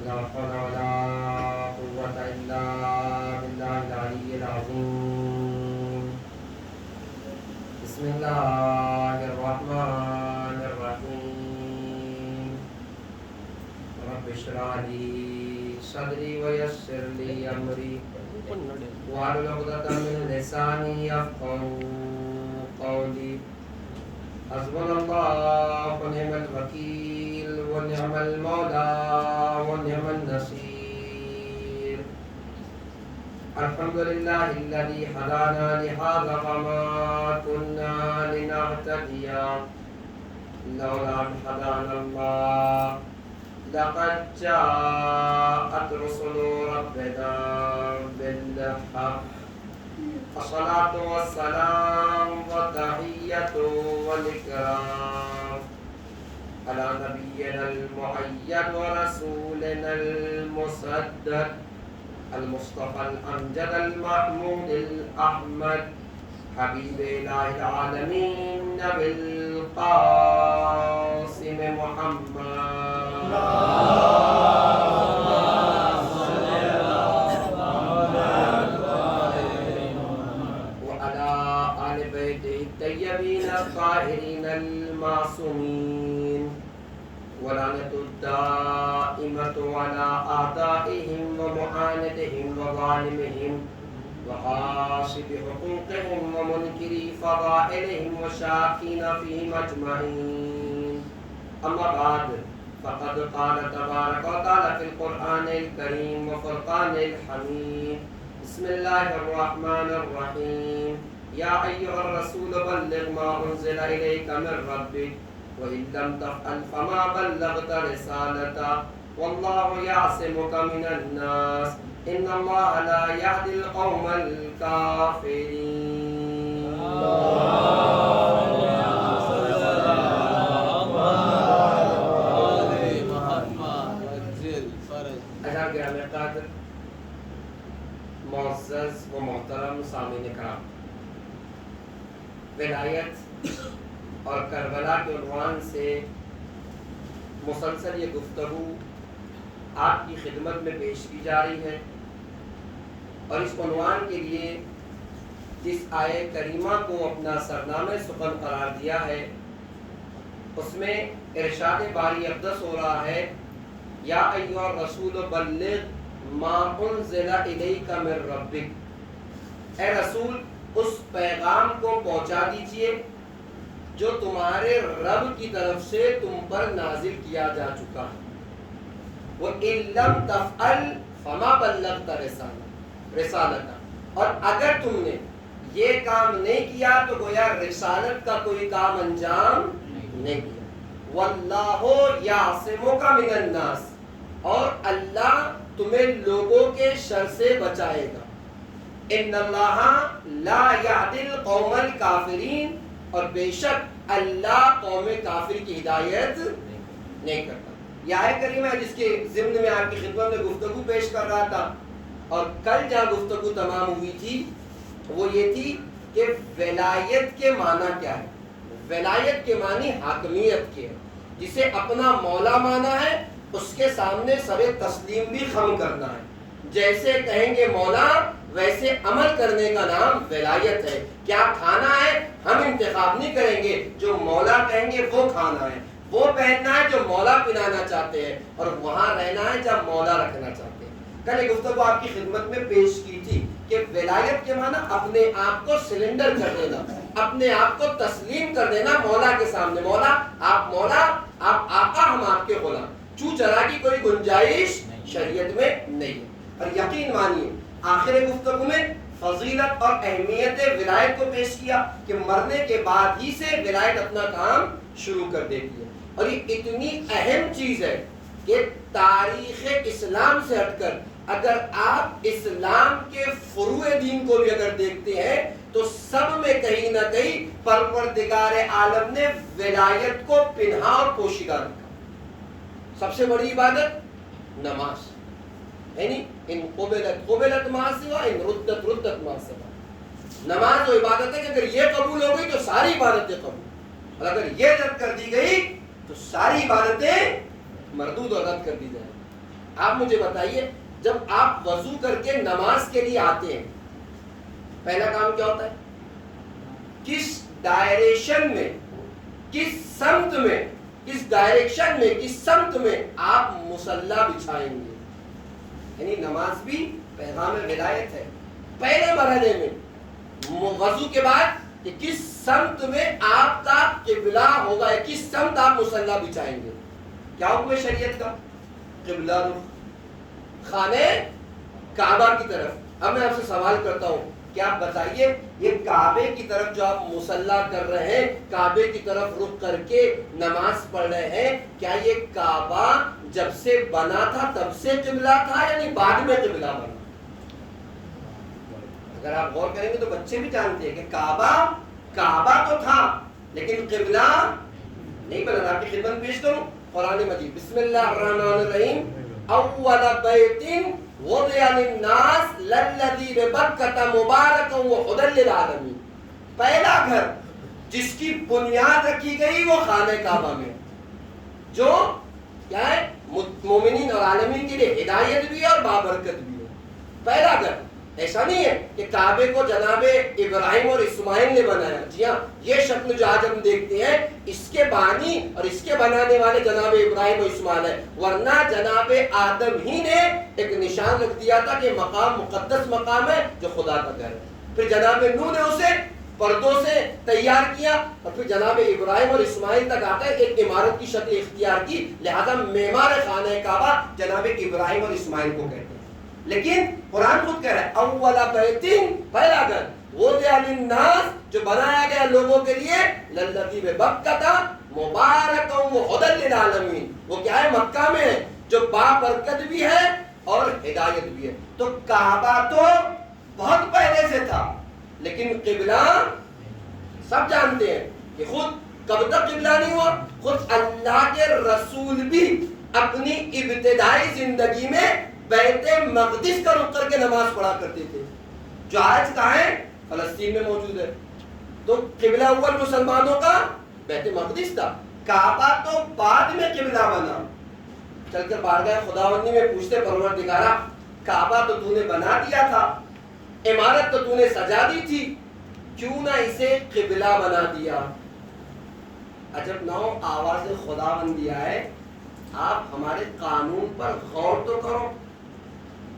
لا حول ولا قوة إلا بالله العلي العظيم. بسم الله الرحمن الرحيم. رب اشرح لي صدري ويسر لي أمري واحلل عقدة من لساني يفقهوا قولي. حسبنا الله ونعم الوكيل ونعم المولى ونعم النصير. الحمد لله الذي هدانا لهذا وما كنا لنهتدي لولا أن هدانا الله. لقد جاءت رسل ربنا بالحق. الصلاة والسلام والتحية والإكرام على نبينا المؤيد ورسولنا المسدد المصطفى الأمجد المحمود الأحمد حبيب إله العالمين نبي القاسم محمد. الطيبين الطاهرين المعصومين ولعنة الدائمة على أعدائهم ومعاندهم وظالمهم وغاصب حقوقهم ومنكري فضائلهم وشاكين فيهم أجمعين. أما بعد فقد قال تبارك وتعالى في القرآن الكريم وفرقان الحميد. بسم الله الرحمن الرحيم. يا أيها الرسول بلغ ما أنزل إليك من ربك وإن لم تفعل فما بلغت رسالته والله يعصمك من الناس إن الله لا يهدي القوم الكافرين. اجازت گرامی قدر معزز و محترم سامعین کرام، ولایت اور کربلا کے عنوان سے مسلسل یہ گفتگو آپ کی خدمت میں پیش کی جا رہی ہے، اور اس عنوان کے لیے جس آیت کریمہ کو اپنا سرنامہ سخن قرار دیا ہے اس میں ارشاد باری اقدس ہو رہا ہے یا ایھا الرسول بلغ ما انزل الیک من ربک. اے رسول اس پیغام کو پہنچا دیجئے جو تمہارے رب کی طرف سے تم پر نازل کیا جا چکا ہے. وَإِن لَّمْ تَفْعَلْ فَمَا بَلَّغْتَ رِسَالَتَهُ. اور اگر تم نے یہ کام نہیں کیا تو گویا رسالت کا کوئی کام انجام نہیں کیا. وَاللَّهُ يَعْصِمُكَ مِنَ النَّاسِ. اور اللہ تمہیں لوگوں کے شر سے بچائے گا. ان اللہ لا یهدی القوم الکافرین. اور بے شک اللہ قوم کافر کی ہدایت نہیں کرتا. یہ آیت کریمہ ہے جس کے ضمن میں آپ کی خدمت میں گفتگو پیش کر رہا تھا، اور کل جہاں گفتگو تمام ہوئی تھی وہ یہ تھی کہ ولایت کے معنی کیا ہے. ولایت کے معنی حاکمیت کے ہے. جسے اپنا مولا مانا ہے اس کے سامنے سر تسلیم بھی خم کرنا ہے. جیسے کہیں گے مولا ویسے عمل کرنے کا نام ولایت ہے. کیا کھانا ہے ہم انتخاب نہیں کریں گے، جو مولا کہیں گے وہ کھانا ہے. وہ پہننا ہے جو مولا پہنانا چاہتے ہیں، اور وہاں رہنا ہے جب مولا رکھنا چاہتے ہیں. کل ایک گفتگو آپ کی خدمت میں پیش کی تھی کہ ولایت کے معنی اپنے آپ کو سلنڈر کر دینا، اپنے آپ کو تسلیم کر دینا مولا کے سامنے. مولا، آپ آقا، ہم آپ کے غلام. چو چرا کی کوئی گنجائش شریعت میں نہیں ہے. اور یقین مانیے آخر گفتگو میں فضیلت اور اہمیت ولایت کو پیش کیا کہ مرنے کے بعد ہی سے ولایت اپنا کام شروع کر دیتی ہے. اور یہ اتنی اہم چیز ہے کہ تاریخ اسلام سے ہٹ کر اگر آپ اسلام کے فروع دین کو بھی اگر دیکھتے ہیں تو سب میں کہیں نہ کہیں پروردگار عالم نے ولایت کو پنہا اور پوشیدہ رکھا. سب سے بڑی عبادت نماز، یعنی ان قبلت ما سوا ان ردت ما سوا. نماز وہ عبادت ہے کہ اگر یہ قبول ہو گئی تو ساری عبادتیں قبول، اور اگر یہ رد کر دی گئی تو ساری عبادتیں مردود اور رد کر دی جائیں. آپ مجھے بتائیے جب آپ وضو کر کے نماز کے لیے آتے ہیں پہلا کام کیا ہوتا ہے؟ کس ڈائریکشن میں، کس سمت میں، کس ڈائریکشن میں، کس سمت میں آپ مصلی بچھائیں گے؟ یعنی نماز بھی پیغام ولایت ہے پہلے مرحلے میں وضو کے بعد کہ کس سمت میں آپ کا قبلہ ہوگا، کس سمت آپ مصلی بچھائیں گے. کیا حکم ہے شریعت کا؟ قبلہ رخ، خانہ کعبہ کی طرف. اب میں آپ سے سوال کرتا ہوں کہ آپ بتائیے یہ کعبے کی طرف جو آپ مصلی کر رہے ہیں، کعبے کی طرف رخ کر کے نماز پڑھ رہے ہیں، کیا یہ کعبہ جب سے بنا تھا تب سے قبلہ تھا یعنی بعد میں قبلہ بنا؟ اگر آپ غور کریں گے تو بچے بھی جانتے ہیں کہ کعبہ تو تھا لیکن قبلہ نہیں بنا. آپ کی خدمت پیش کروں قرآن مجید. بسم اللہ الرحمن الرحیم. اول بیت وضع للناس للذی ببکۃ مبارکا وہدی للعالمین. پہلا گھر جس کی بنیاد رکھی گئی وہ خانہ کعبہ میں، جو کیا ہے مومنین اور عالمین کے لیے ہدایت بھی ہے اور بابرکت بھی ہے. پہلا گھر. ایسا نہیں ہے کہ کعبے کو جناب ابراہیم اور اسماعیل نے بنایا. جی ہاں، یہ شکل جو آج ہم دیکھتے ہیں اس کے بانی اور اس کے بنانے والے جناب ابراہیم اور اسماعیل ہے، ورنہ جناب آدم ہی نے ایک نشان رکھ دیا تھا کہ مقام مقدس مقام ہے جو خدا کا گھر ہے. پھر جناب نوح نے اسے پردوں سے تیار کیا اور پھر جناب ابراہیم اور اسماعیل تک آ کر ایک عمارت کی شکل اختیار کی. لہذا معمار خانہ کعبہ جناب ابراہیم اور اسماعیل کو کہتے ہیں. لیکن قرآن خود کہہ رہا ہے اول بیت، پہلا گھر وضع للناس جو بنایا گیا لوگوں کے لیے، للذی ببکۃ مبارکا وہدی للعالمین. وہ کیا ہے؟ مکہ میں ہے جو بابرکت بھی ہے اور ہدایت بھی ہے. تو کعبہ تو بہت پہلے سے تھا لیکن قبلہ سب جانتے ہیں کہ خود کب تک قبلہ نہیں ہوا. خود اللہ کے رسول بھی اپنی ابتدائی زندگی میں بیت مقدس کا رخ کر کے نماز پڑھا کرتے تھے جو آج کہاں ہے؟ فلسطین میں موجود ہے. تو قبلہ اول مسلمانوں کا بیت مقدس تھا. کعبہ تو بعد میں قبلہ بنا. چل کر بارگاہ خداوندی میں پوچھتے پروردگارا کعبہ تو تو نے بنا دیا تھا، عمارت تو تو نے سجا دی تھی، کیوں نہ اسے قبلہ بنا دیا؟ عجب نو آواز خداوندی آئے. آپ ہمارے قانون پر غور تو کرو.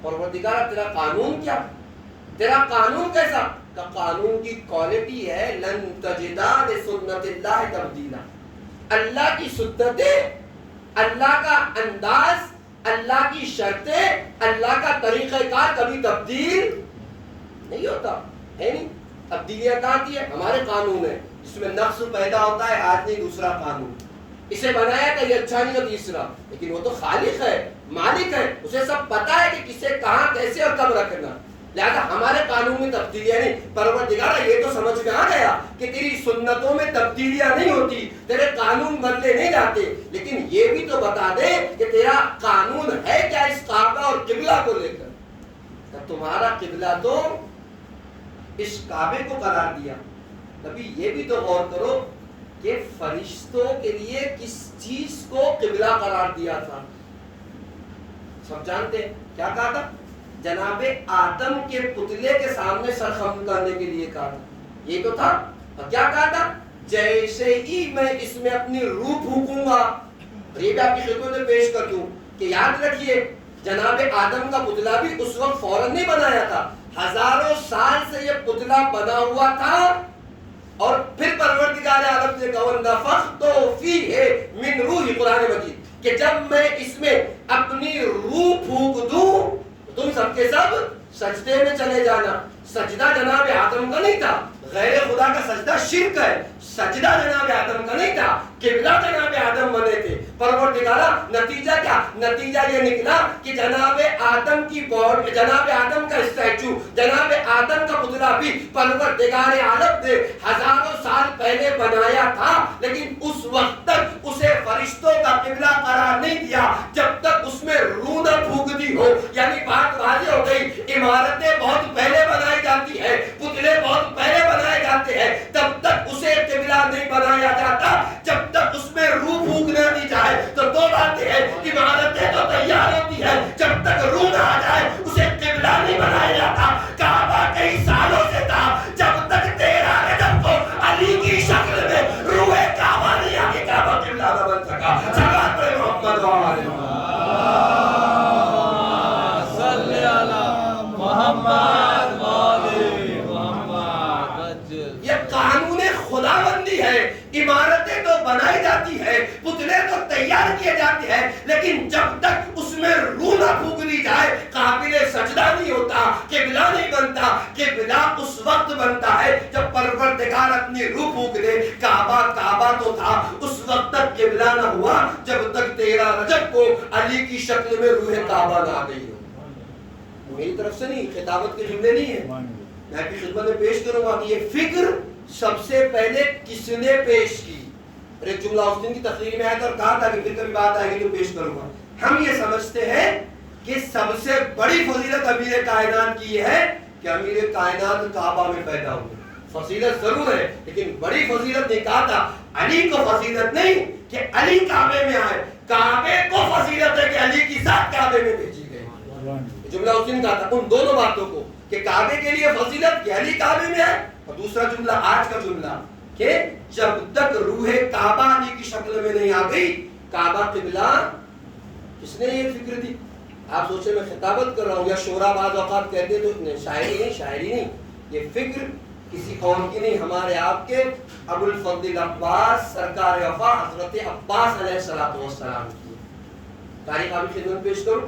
پروردگارہ تیرا قانون کیا؟ تیرا قانون کیسا؟ کہ قانون کی کوالٹی ہے لن تجدا لسنت اللہ تبدیلا. اللہ کی سنتیں، اللہ کا انداز، اللہ کی شرطیں، اللہ کا طریقہ کار کبھی تبدیل نہیں ہوتا ہے. نہیں تبدیلیاں کہاں آتی ہے؟ ہمارے قانون ہے جس میں نقص پیدا ہوتا ہے. آج نہیں دوسرا قانون اسے بنایا تھا، یہ اچھا نہیں تھا تیسرا. لیکن وہ تو خالق ہے، مالک ہے، اسے سب پتا ہے کہ کسے کہاں کیسے اور کب رکھنا. لہذا ہمارے قانون میں تبدیلیاں نہیں. پروردگارہ یہ تو سمجھ میں آ گیا کہ تیری سنتوں میں تبدیلیاں نہیں ہوتی، تیرے قانون بدلے نہیں جاتے. لیکن یہ بھی تو بتا دے کہ تیرا قانون ہے کیا اس کعبہ اور قبلہ کو لے کر. تمہارا قبلہ تو اس کعبے کو قرار دیا. کبھی یہ بھی تو غور کرو کہ فرشتوں کے لیے کس چیز کو قبلہ قرار دیا تھا؟ سب جانتے ہیں کیا کہا تھا؟ جناب آدم کے پتلے کے سامنے سر خم کرنے کے لیے کہا تھا. یہ تو تھا. اور کیا کہا تھا؟ جیسے ہی میں اس میں اپنی روح پھونکوں گا. یہ بھی آپ کی خدمت میں پیش کر دوں کہ یاد رکھیے جناب آدم کا پتلا بھی اس وقت فوراً نہیں بنایا تھا. ہزاروں سال سے یہ پتلا بنا ہوا تھا اور پھر پروردگار عالم نے کہا نفخت فیہ من روحی. قرآن مجید کہ جب میں اس میں اپنی روح پھونک دوں تم سب کے سب سجدے میں چلے جانا. سجدہ جناب آدم کا نہیں تھا، غیر خدا کا سجدہ شرک ہے. سجدہ جناب آدم کا نہیں تھا، قبلہ جناب آدم بنے تھے. پروردگارہ نتیجہ کیا؟ نتیجہ یہ نکلا کہ جناب آدم کی باڈی، جناب آدم کا اسٹیچو، جناب آدم کا پتلا بھی پروردگار عالم نے ہزاروں سال پہلے بنایا تھا. لیکن اس وقت تک اسے فرشتوں کا قبلہ قرار نہیں دیا جب تک اس میں روح نہ پھونکتی ہو. یعنی بات واضح ہو گئی، عمارتیں بہت پہلے بنائی جاتی ہے، پتلے بہت پہلے بنائے جاتے ہیں، تب تک اسے قبلہ نہیں بنایا جاتا جب تک اس میں روح پھونک نہ دی جائے. تو دو باتیں ہیں، عمارتیں تو تیار ہوتی ہے بنتا ہے جب پروردگار اپنی روح پھونک دے. کعبہ تو تھا اس وقت تک قبلہ نہ ہوا جب تک 13 رجب کو علی کی شکل میں روح کعبہ نہ آ گئی ہو. میری طرف سے نہیں، خطابت کے جملے نہیں ہیں، میں آپ کی خدمت میں پیش کروں گا کہ یہ فکر سب سے پہلے کس نے پیش کی. اور ایک جملہ اس دن کی تقریر میں آیا تھا اور کہا تھا کہ پھر کبھی بات آئے گی تو پیش کروں گا. ہم یہ سمجھتے ہیں کہ سب سے بڑی فضیلت امیر کائنات کی یہ ہے کہ امیر کائنات کعبہ میں پیدا ہوئے. فضیلت ضرور ہے لیکن بڑی فضیلت نے کہا تھا علی کو فضیلت نہیں کہ علی کعبے میں آئے، کعبے کو فضیلت ہے کہ علی کی ذات کعبے میں بھیجی گئی. جملہ اس دن کہا تھا ان دونوں باتوں کو کہ کعبے کے لیے فضیلت کہ علی کعبے میں آئے، اور دوسرا جملہ آج کا جملہ کہ جب تک روح کعبہ علی کی شکل میں نہیں آ گئی کعبہ قبلہ. کس نے یہ فکر دی؟ آپ سوچے میں خطابت کر رہا ہوں یا شورا بعض اوقات کہتے تو شاعری نہیں. یہ فکر کسی اور کی نہیں، ہمارے آپ کے ابو الفضل عباس سرکار وفا حضرت عباس علیہ السلام کی تاریخ آپ کی خدمت پیش کروں.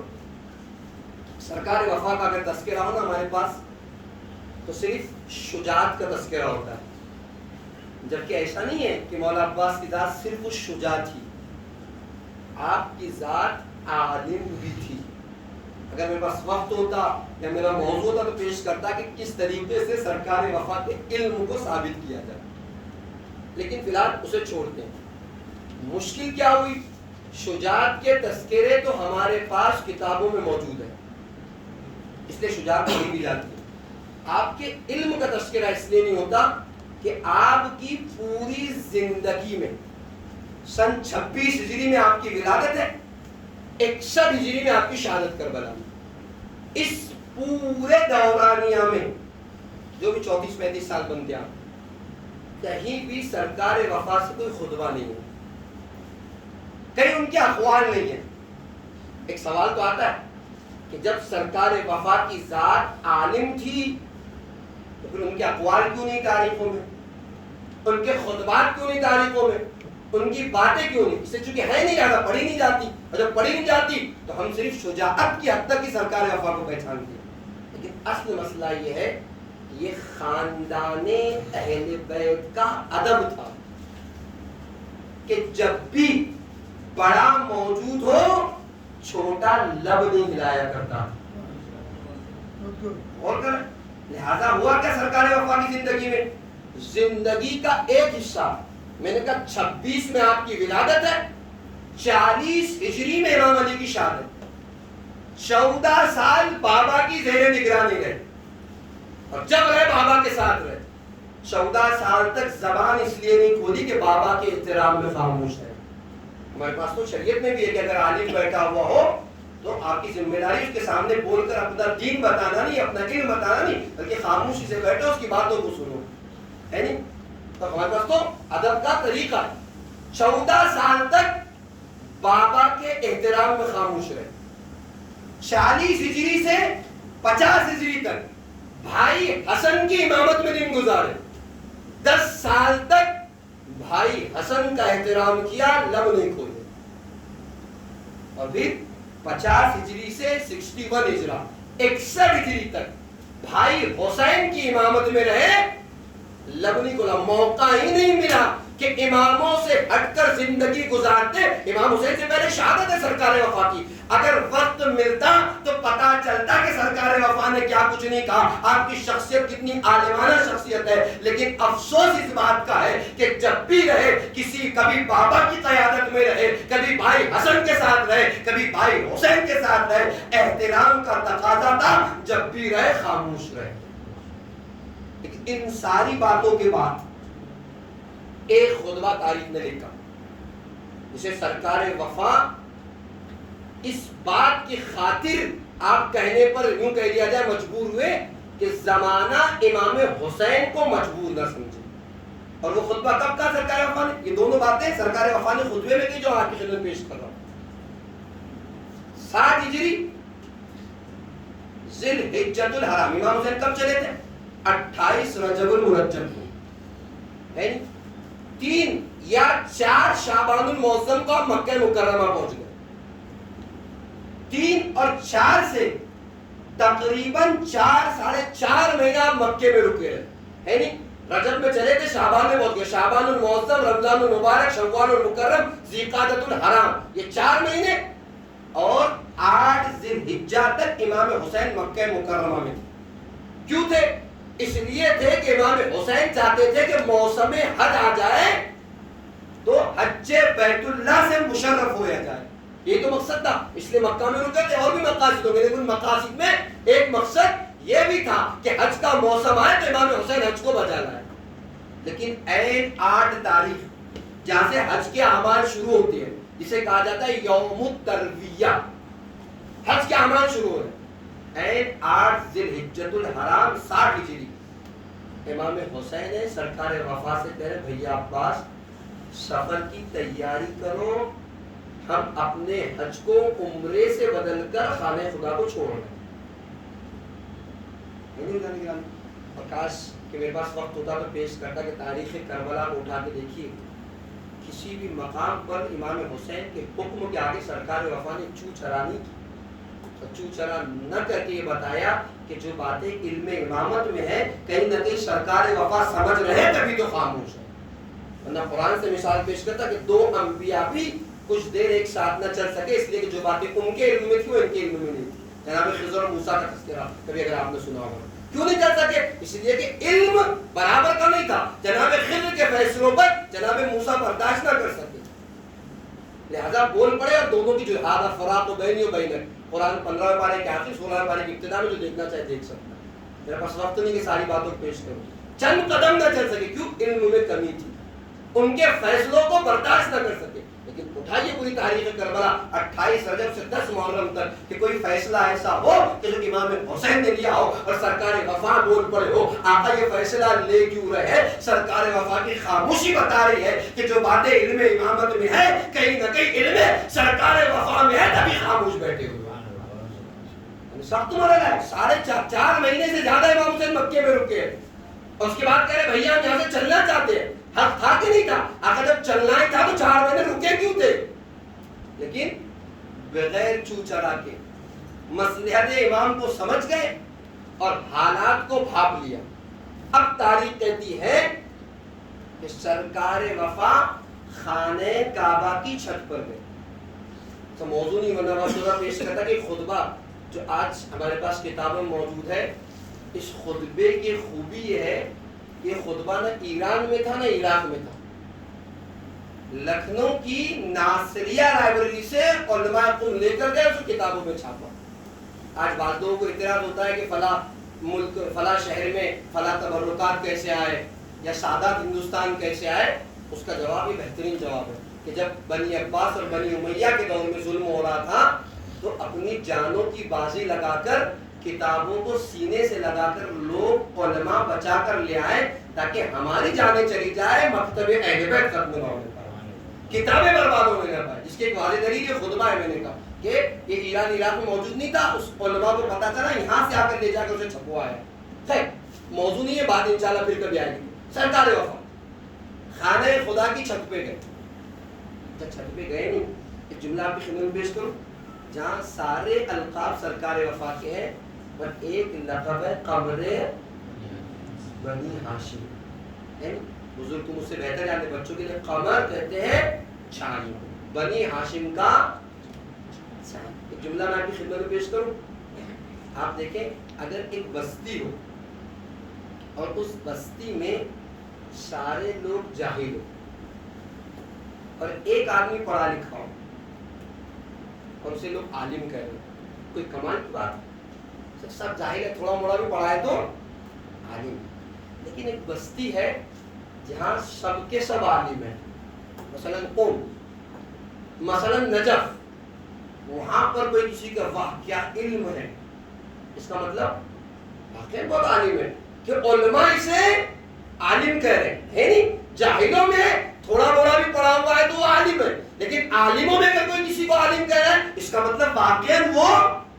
سرکار وفا کا اگر تذکرہ ہو نا ہمارے پاس تو صرف شجاعت کا تذکرہ ہوتا ہے، جبکہ ایسا نہیں ہے کہ مولا عباس کی ذات صرف شجاع تھی، آپ کی ذات عالم بھی تھی. اگر میرے پاس وقت ہوتا یا میرا موضوع ہوتا تو پیش کرتا کہ کس طریقے سے سرکار وفا کے علم کو ثابت کیا جائے، لیکن فی الحال اسے چھوڑتے ہیں. مشکل کیا ہوئی؟ شجاعت کے تذکرے تو ہمارے پاس کتابوں میں موجود ہیں، اس لیے شجاعت نہیں بھی جاتی ہے. آپ کے علم کا تذکرہ اس لیے نہیں ہوتا کہ آپ کی پوری زندگی میں سن 26 ہجری میں آپ کی ولادت ہے، 61 ہجری میں آپ کی شہادت کربلا میں. اس پورے دورانیہ میں جو بھی 34-35 سال بنتے ہیں کہیں بھی سرکار وفا سے کوئی خطبہ نہیں ہے، کہیں ان کے اقوال نہیں ہیں. ایک سوال تو آتا ہے کہ جب سرکار وفا کی ذات عالم تھی تو پھر ان کے اقوال کیوں نہیں تاریخوں میں، ان کے خطبات کیوں نہیں تاریخوں میں، ان کی باتیں کیوں نہیں؟ اس سے چونکہ ہے نہیں زیادہ پڑھی نہیں جاتی، اور جب پڑھی نہیں جاتی تو ہم صرف شجاعت کی حد تک ہی سرکار وفا کو پہچانتے ہیں. لیکن اصل مسئلہ یہ ہے یہ خاندان اہل بیت کا ادب تھا کہ جب بھی بڑا موجود ہو چھوٹا لب نہیں ہلایا کرتا. اور لہذا ہوا کیا سرکار وفا کی زندگی کا ایک حصہ، میں نے کہا 26 میں آپ کی ولادت ہے، 40 ہجری میں امام علی کی شہادت، 14 سال بابا کی زیر نگرانی رہے، اور جب رہے بابا کے ساتھ رہے. 14 سال تک زبان اس لیے نہیں کھولی کہ بابا کے احترام میں خاموش ہے. ہمارے پاس تو شریعت میں بھی ہے کہ اگر عالم بیٹھا ہوا ہو تو آپ کی ذمہ داری اس کے سامنے بول کر اپنا دین بتانا نہیں، اپنا علم بتانا نہیں، بلکہ خاموشی سے بیٹھو اس کی باتوں کو سنو، ہے نہیں؟ تو ہمارے پاس تو ادب کا طریقہ ہے. 14 سال تک بابا کے احترام میں خاموش رہے. 40 ہجری سے 50 ہجری تک بھائی حسن کی امامت میں دن گزارے. 10 سال تک بھائی حسن کا احترام کیا، لب نہیں کھولے. اور پھر 50 ہجری سے 61 ہجرہ 61 ہجری تک بھائی حسین کی امامت میں رہے، لب نہیں کھولا. موقع ہی نہیں ملا کہ اماموں سے ہٹ کر زندگی گزارتے. امام حسین سے پہلے شہادت ہے سرکار وفا کی. اگر وقت ملتا تو پتا چلتا کہ سرکار وفا نے کیا کچھ نہیں کہا، آپ کی شخصیت کتنی عالمانہ شخصیت ہے. لیکن افسوس اس بات کا ہے کہ جب بھی رہے کبھی بابا کی قیادت میں رہے، کبھی بھائی حسن کے ساتھ رہے، کبھی بھائی حسین کے ساتھ رہے، احترام کا تقاضا تھا جب بھی رہے خاموش رہے. ان ساری باتوں کے بعد ایک خطبہ تاریخ نے لکھا جسے سرکار وفا اس بات کی خاطر آپ کہنے پر یوں کہہ دیا جائے مجبور ہوئے کہ زمانہ امام حسین کو مجبور نہ سمجھے. اور وہ خطبہ کب کہا سرکار وفا نے؟ یہ دونوں باتیں سرکار وفا نے خطبے میں کی جو آپ کی خدمت پیش کر رہا ہوں. 7 ہجری ذی الحجۃ الحرام، امام حسین کب چلے تھے؟ 28 رجب المرجب کو، ہے 3 یا 4 شعبان المعظم کو مکہ مکرمہ پہنچ گئے. 3 اور 4 سے تقریباً 4 ساڑھے 4 مہینہ مکے میں رکے رہے. ہے نہیں. رجب میں چلے تھے, شعبان میں پہنچ گئے. شعبان المعظم, رمضان المبارک, شوال المکرم, ذوالقعدۃ الحرام, یہ 4 مہینے اور 8 ذی الحجہ تک امام حسین مکہ مکرمہ میں تھے. کیوں تھے؟ اس لیے تھے کہ امام حسین چاہتے تھے کہ موسم حج آ جائے تو حج بیت اللہ سے مشرف ہو جائے. یہ تو مقصد تھا, اس لیے مکہ میں رکے تھے. اور بھی مقاصد ہوں گے, لیکن مقاصد میں ایک مقصد یہ بھی تھا کہ حج کا موسم آئے تو امام حسین حج کو بچا لائے. لیکن عین 8 تاریخ جہاں سے حج کے اعمال شروع ہوتے ہیں, جسے کہا جاتا ہے یوم الترویہ, حج کے اعمال شروع ہو رہے ہیں عین 8 ذی الحجۃ الحرام 60 ہجری. امام حسین نے سرکار وفا سے کہہ رہے بھیا عباس سفر کی تیاری کرو, ہم اپنے حج کو عمرے سے بدل کر خانہ خدا کو چھوڑ رہے ہیں. اور کاش کہ میرے پاس وقت ہوتا تو پیش کرتا کہ تاریخ کربلا کو اٹھا کے دیکھیے, کسی بھی مقام پر امام حسین کے حکم کے آگے سرکار وفا نے چو چرا نہیں کی. چو چرا نہ کر کے یہ بتایا کہ جو باتیں علم امامت میں ہے کہیں نہ کہیں سرکار وفا سمجھ رہے ہیں تبھی تو خاموش ہے. ورنہ قرآن سے مثال پیش کرتا کہ 2 انبیاء بھی کچھ دیر ایک ساتھ نہ چل سکے, اس لیے کہ جو باتیں ان کے علم میں تھی وہ ان کے علم میں نہیں تھی. جناب خضر اور موسیٰ کا تذکرہ کبھی اگر آپ نے سنا ہوگا, کیوں نہیں چل سکے؟ اس لیے کہ علم برابر کا نہیں تھا. جناب خضر کے فیصلوں پر جناب موسیٰ برداشت نہ کر سکے, لہذا بول پڑے اور دونوں کی جو ہادہ فراق و بینی و بینک, قرآن 15 پارے کے آخر 16 پارے کی ابتدا میں جو دیکھنا چاہے دیکھ سکتا ہے. میرے پاس وقت نہیں کہ ساری باتوں کو پیش کروں. چند قدم نہ چل سکے, کیوں؟ علم میں کمی تھی, ان کے فیصلوں کو برداشت نہ کر سکے. لیکن اٹھائیے پوری تاریخ کربلا 28 رجب سے 10 محرم تک کہ کوئی فیصلہ ایسا ہو کہ جو امام حسین نے لیا ہو اور سرکار وفا بول پڑے ہو آقا یہ فیصلہ لے کیوں رہے. سرکار وفا کی خاموشی بتا رہی ہے کہ جو باتیں علم امامت میں ہے کہیں نہ کہیں علم سرکار وفا میں ہے, تبھی خاموش بیٹھے ہوئے. سخت مرحلہ ہے, 4.5 مہینے سے زیادہ امام حسین مکے میں رکے اور اس کے بعد کہہ رہے بھیا ہم یہاں سے چلنا چاہتے ہیں. حق تھا کہ نہیں تھا؟ آخر جب چلنا ہی تھا تو 4 مہینے رکے کیوں تھے؟ لیکن بغیر چو چرا کے مصلحت امام کو سمجھ گئے اور حالات کو بھاپ لیا. اب تاریخ کہتی ہے کہ سرکار وفا خانہ کعبہ کی چھت پر گئے. تو موضوع نہیں ورنہ مسئلہ پیش کرتا کہ خطبہ جو آج ہمارے پاس کتابوں میں موجود ہے, اس خطبے کی خوبی یہ ہے یہ خطبہ نہ ایران میں تھا نہ عراق میں تھا. لکھنؤ کی ناصریہ لائبریری سے علماء قوم لے کر گئے, اس کتابوں میں چھاپا. آج بعض لوگوں کو اعتراض ہوتا ہے کہ فلاں ملک فلاں شہر میں فلاں تبرکات کیسے آئے یا سادات ہندوستان کیسے آئے. اس کا جواب یہ بہترین جواب ہے کہ جب بنی عباس اور بنی امیہ کے دور میں ظلم ہو رہا تھا تو اپنی جانوں کی بازی لگا کر کتابوں کو سینے سے لگا کر لوگ علماء بچا کر لے آئے تاکہ ہماری جانیں چلی جائے, مکتب اہل بیت ختم نہ ہونے پائے, کتابیں برباد ہونے نہ پائے. جس کے ایک واضح دلیل یہ خطبہ ہے, میں نے کہا کہ یہ ایران عراق میں موجود نہیں تھا, اس علماء کو پتا چلا یہاں سے آ کر لے جا کر اسے چھپوایا ہے. خیر موضوع نہیں ہے, بات انشاءاللہ پھر کبھی آئے گی. سرکار وفا خانہ خدا کی چھت پہ گئے. جب چھت پہ گئے نہیں, ایک جملہ آپ کی خدمت میں پیش کروں, جہاں سارے القاب سرکار وفا کے ہیں پر ایک لقب ہے قمر بنی ہاشم. بزرگ کو مجھ سے بہتر جانتے, بچوں کے لیے قمر کہتے ہیں چھائی, بنی ہاشم کا. ایک جملہ میں آپ کی خدمت میں پیش کروں. آپ دیکھیں اگر ایک بستی ہو اور اس بستی میں سارے لوگ جاہل ہو اور ایک آدمی پڑھا لکھا ہو اور اسے لوگ عالم کہہ رہے, کوئی کمال کی بات ہے. سب جاہل ہے, تھوڑا موڑا بھی پڑھا ہے تو عالم. لیکن ایک بستی ہے جہاں سب کے سب عالم ہیں, مثلا قوم, مثلا نجف, وہاں پر کوئی کسی کا واہ کیا علم ہے, اس کا مطلب واقعی بہت عالم ہے کہ علماء اسے عالم کہہ رہے ہیں. نہیں جاہلوں میں تھوڑا موڑا بھی پڑھا ہوا ہے تو وہ عالم ہے, لیکن عالموں میں اگر کوئی کسی کو عالم کہہ رہا ہے اس کا مطلب واقعی وہ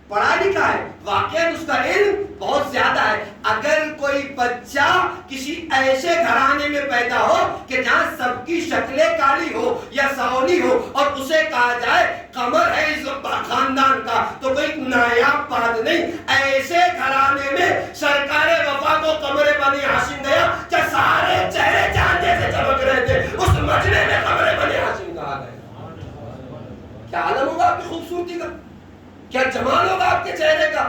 پڑھا لکھا ہے, واقعی اس کا علم بہت زیادہ ہے. اگر کوئی بچہ کسی ایسے گھرانے میں پیدا ہو کہ جہاں سب کی شکلیں کالی ہو یا سونی ہو اور اسے کہا جائے قمر ہے اس خاندان کا, تو کوئی نایاب بات نہیں. ایسے گھرانے میں سرکار وفا کو قمر بنی ہاشم گیا, کیا جمال ہوگا آپ کے چہرے کا؟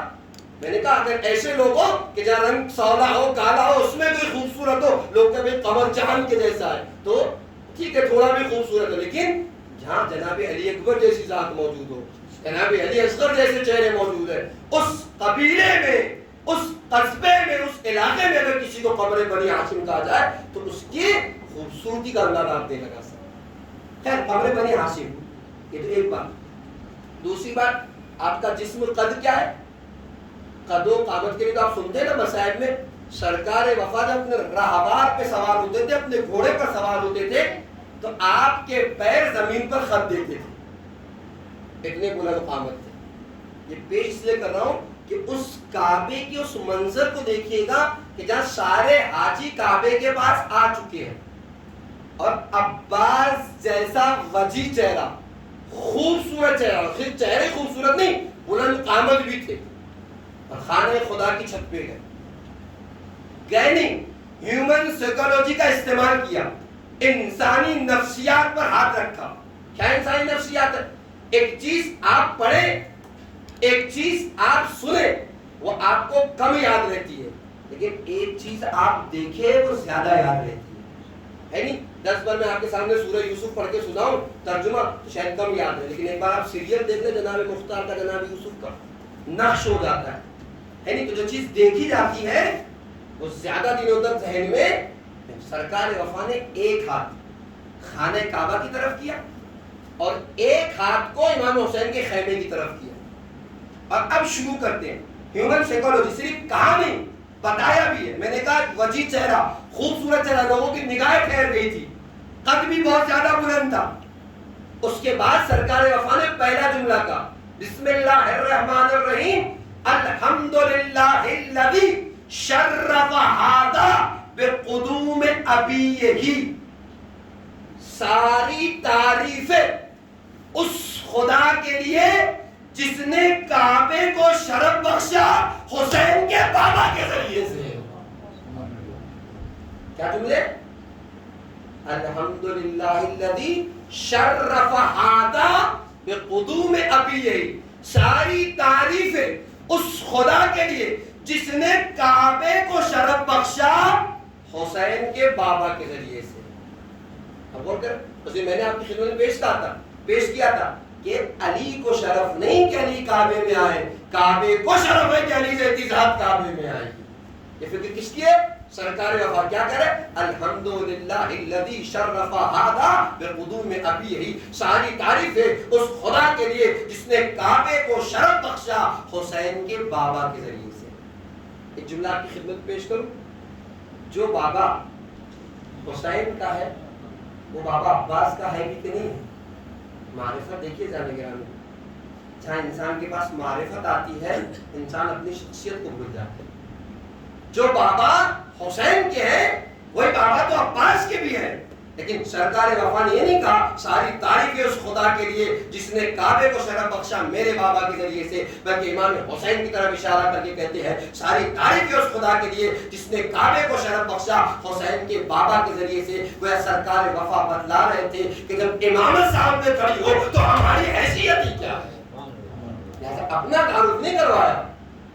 میں نے کہا اگر ایسے لوگ ہو کہ جہاں رنگ سولا ہو کالا ہو اس میں بھی خوبصورت ہو، لوگ کبھی قمر چاند کے جیسا ہے تو ٹھیک ہے تھوڑا بھی خوبصورت ہو، لیکن جہاں جناب علی اکبر جیسی ذات موجود ہو، جناب علی اصغر جیسے چہرے موجود ہے، اس قبیلے میں، اس قصبے میں، اس علاقے میں اگر کسی کو قمر بنی ہاشم کہا جائے تو اس کی خوبصورتی کا اندازہ آپ نہیں لگا سکتے۔ خیر قمر بنی ہاشم یہ تو ایک بات۔ دوسری بات آپ کا جسم قد کیا ہے؟ قد و قامت کے لیے تو آپ سنتے ہیں نا مسائل میں، سرکار وفا جب اپنے راہوار پہ سوار ہوتے تھے، اپنے گھوڑے پر سوار ہوتے تھے تو آپ کے پیر زمین پر خط دیتے تھے، اتنے بلند قامت تھے۔ یہ پیش اس لیے کر رہا ہوں کہ اس کعبے کی اس منظر کو دیکھیے گا کہ جہاں سارے حاجی کعبے کے پاس آ چکے ہیں اور عباس جیسا وجیح چہرہ، خوبصورت چہرہ، صرف چہرے خوبصورت نہیں بلند قامت بھی تھے، اور خانہ خدا کی چھت پہ گئے نہیں، ہیومن سائیکالوجی کا استعمال کیا، انسانی نفسیات پر ہاتھ رکھا۔ کیا انسانی نفسیات ہے؟ ایک چیز آپ پڑھیں، ایک چیز آپ سنیں، وہ آپ کو کم یاد رہتی ہے، لیکن ایک چیز آپ دیکھیں وہ زیادہ یاد رہتی ہے نہیں؟ 10 بار میں آپ کے سامنے سورہ یوسف پڑھ کے سناؤں ترجمہ تو شاید کم یاد ہے، لیکن ایک بار آپ سیریل دیکھ لیں جناب مختار کا، جناب یوسف کا، نقش ہو جاتا ہے نہیں؟ تو جو چیز دیکھی جاتی ہے وہ زیادہ دنوں تک ذہن میں۔ سرکار وفا نے ایک ہاتھ خانہ کعبہ کی طرف کیا اور ایک ہاتھ کو امام حسین کے خیمے کی طرف کیا۔ اور اب شروع کرتے ہیں ہیومن سائیکالوجی، صرف کہا نہیں بتایا بھی ہے۔ میں نے کہا وجیح چہرہ، خوبصورت چہرہ، لوگوں کی نگاہیں ٹھہر گئی تھی، قد بھی بہت زیادہ بلند تھا۔ اس کے بعد سرکار وفا نے پہلا جملہ کہا بسم اللہ الرحمن الرحیم الحمدللہ الذی شرف ھذا بقدوم ابیہ، ساری تعریفیں اس خدا کے لیے جس نے کعبے کو شرف بخشا حسین کے بابا کے ذریعے سے۔ کیا جملے؟ الحمدللہ الذی شرف ھذا بقدوم ابیہ، ساری تعریفیں اس خدا کے لیے جس نے کعبے کو شرف بخشا حسین کے بابا کے ذریعے سے۔ اب غور کر، میں نے آپ کی خدمت میں پیش کیا تھا کہ علی کو شرف نہیں کہ علی کعبے میں آئے، کعبے کو شرف ہے کہ علی جیسی ذات کعبے میں آئے۔ یہ فکر کس کی ہے؟ سرکار وفا کیا کرے؟ الحمدللہ الذی شرف ھذا بقدوم ابیہ، ساری تعریفیں اس خدا کے لیے جس نے کعبے کو شرف بخشا حسین کے بابا کے ذریعے سے۔ ایک جملہ آپ کی خدمت پیش کروں، جو بابا حسین کا ہے وہ بابا عباس کا ہے بھی کہ نہیں؟ معرفت دیکھیے جانے گرامی، جہاں انسان کے پاس معرفت آتی ہے انسان اپنی شخصیت کو بھول جاتا ہے۔ جو بابا حسین کے ہیں وہی بابا تو عباس کے بھی ہیں، لیکن سرکار وفا نے یہ نہیں کہا ساری تعریفیں اس خدا کے لیے جس نے کعبے کو شرف بخشا میرے بابا کے ذریعے سے، بلکہ امام حسین کی طرف اشارہ کر کے کہتے ہیں ساری تعریفیں اس خدا کے لیے جس نے کعبے کو شرف بخشا حسین کے بابا کے ذریعے سے۔ وہ سرکار وفا بتلا رہے تھے کہ جب امامت صاحب میں کھڑی ہو تو ہماری حیثیت ہی کیا ہے۔ لہذا اپنا تعارف نہیں کروایا،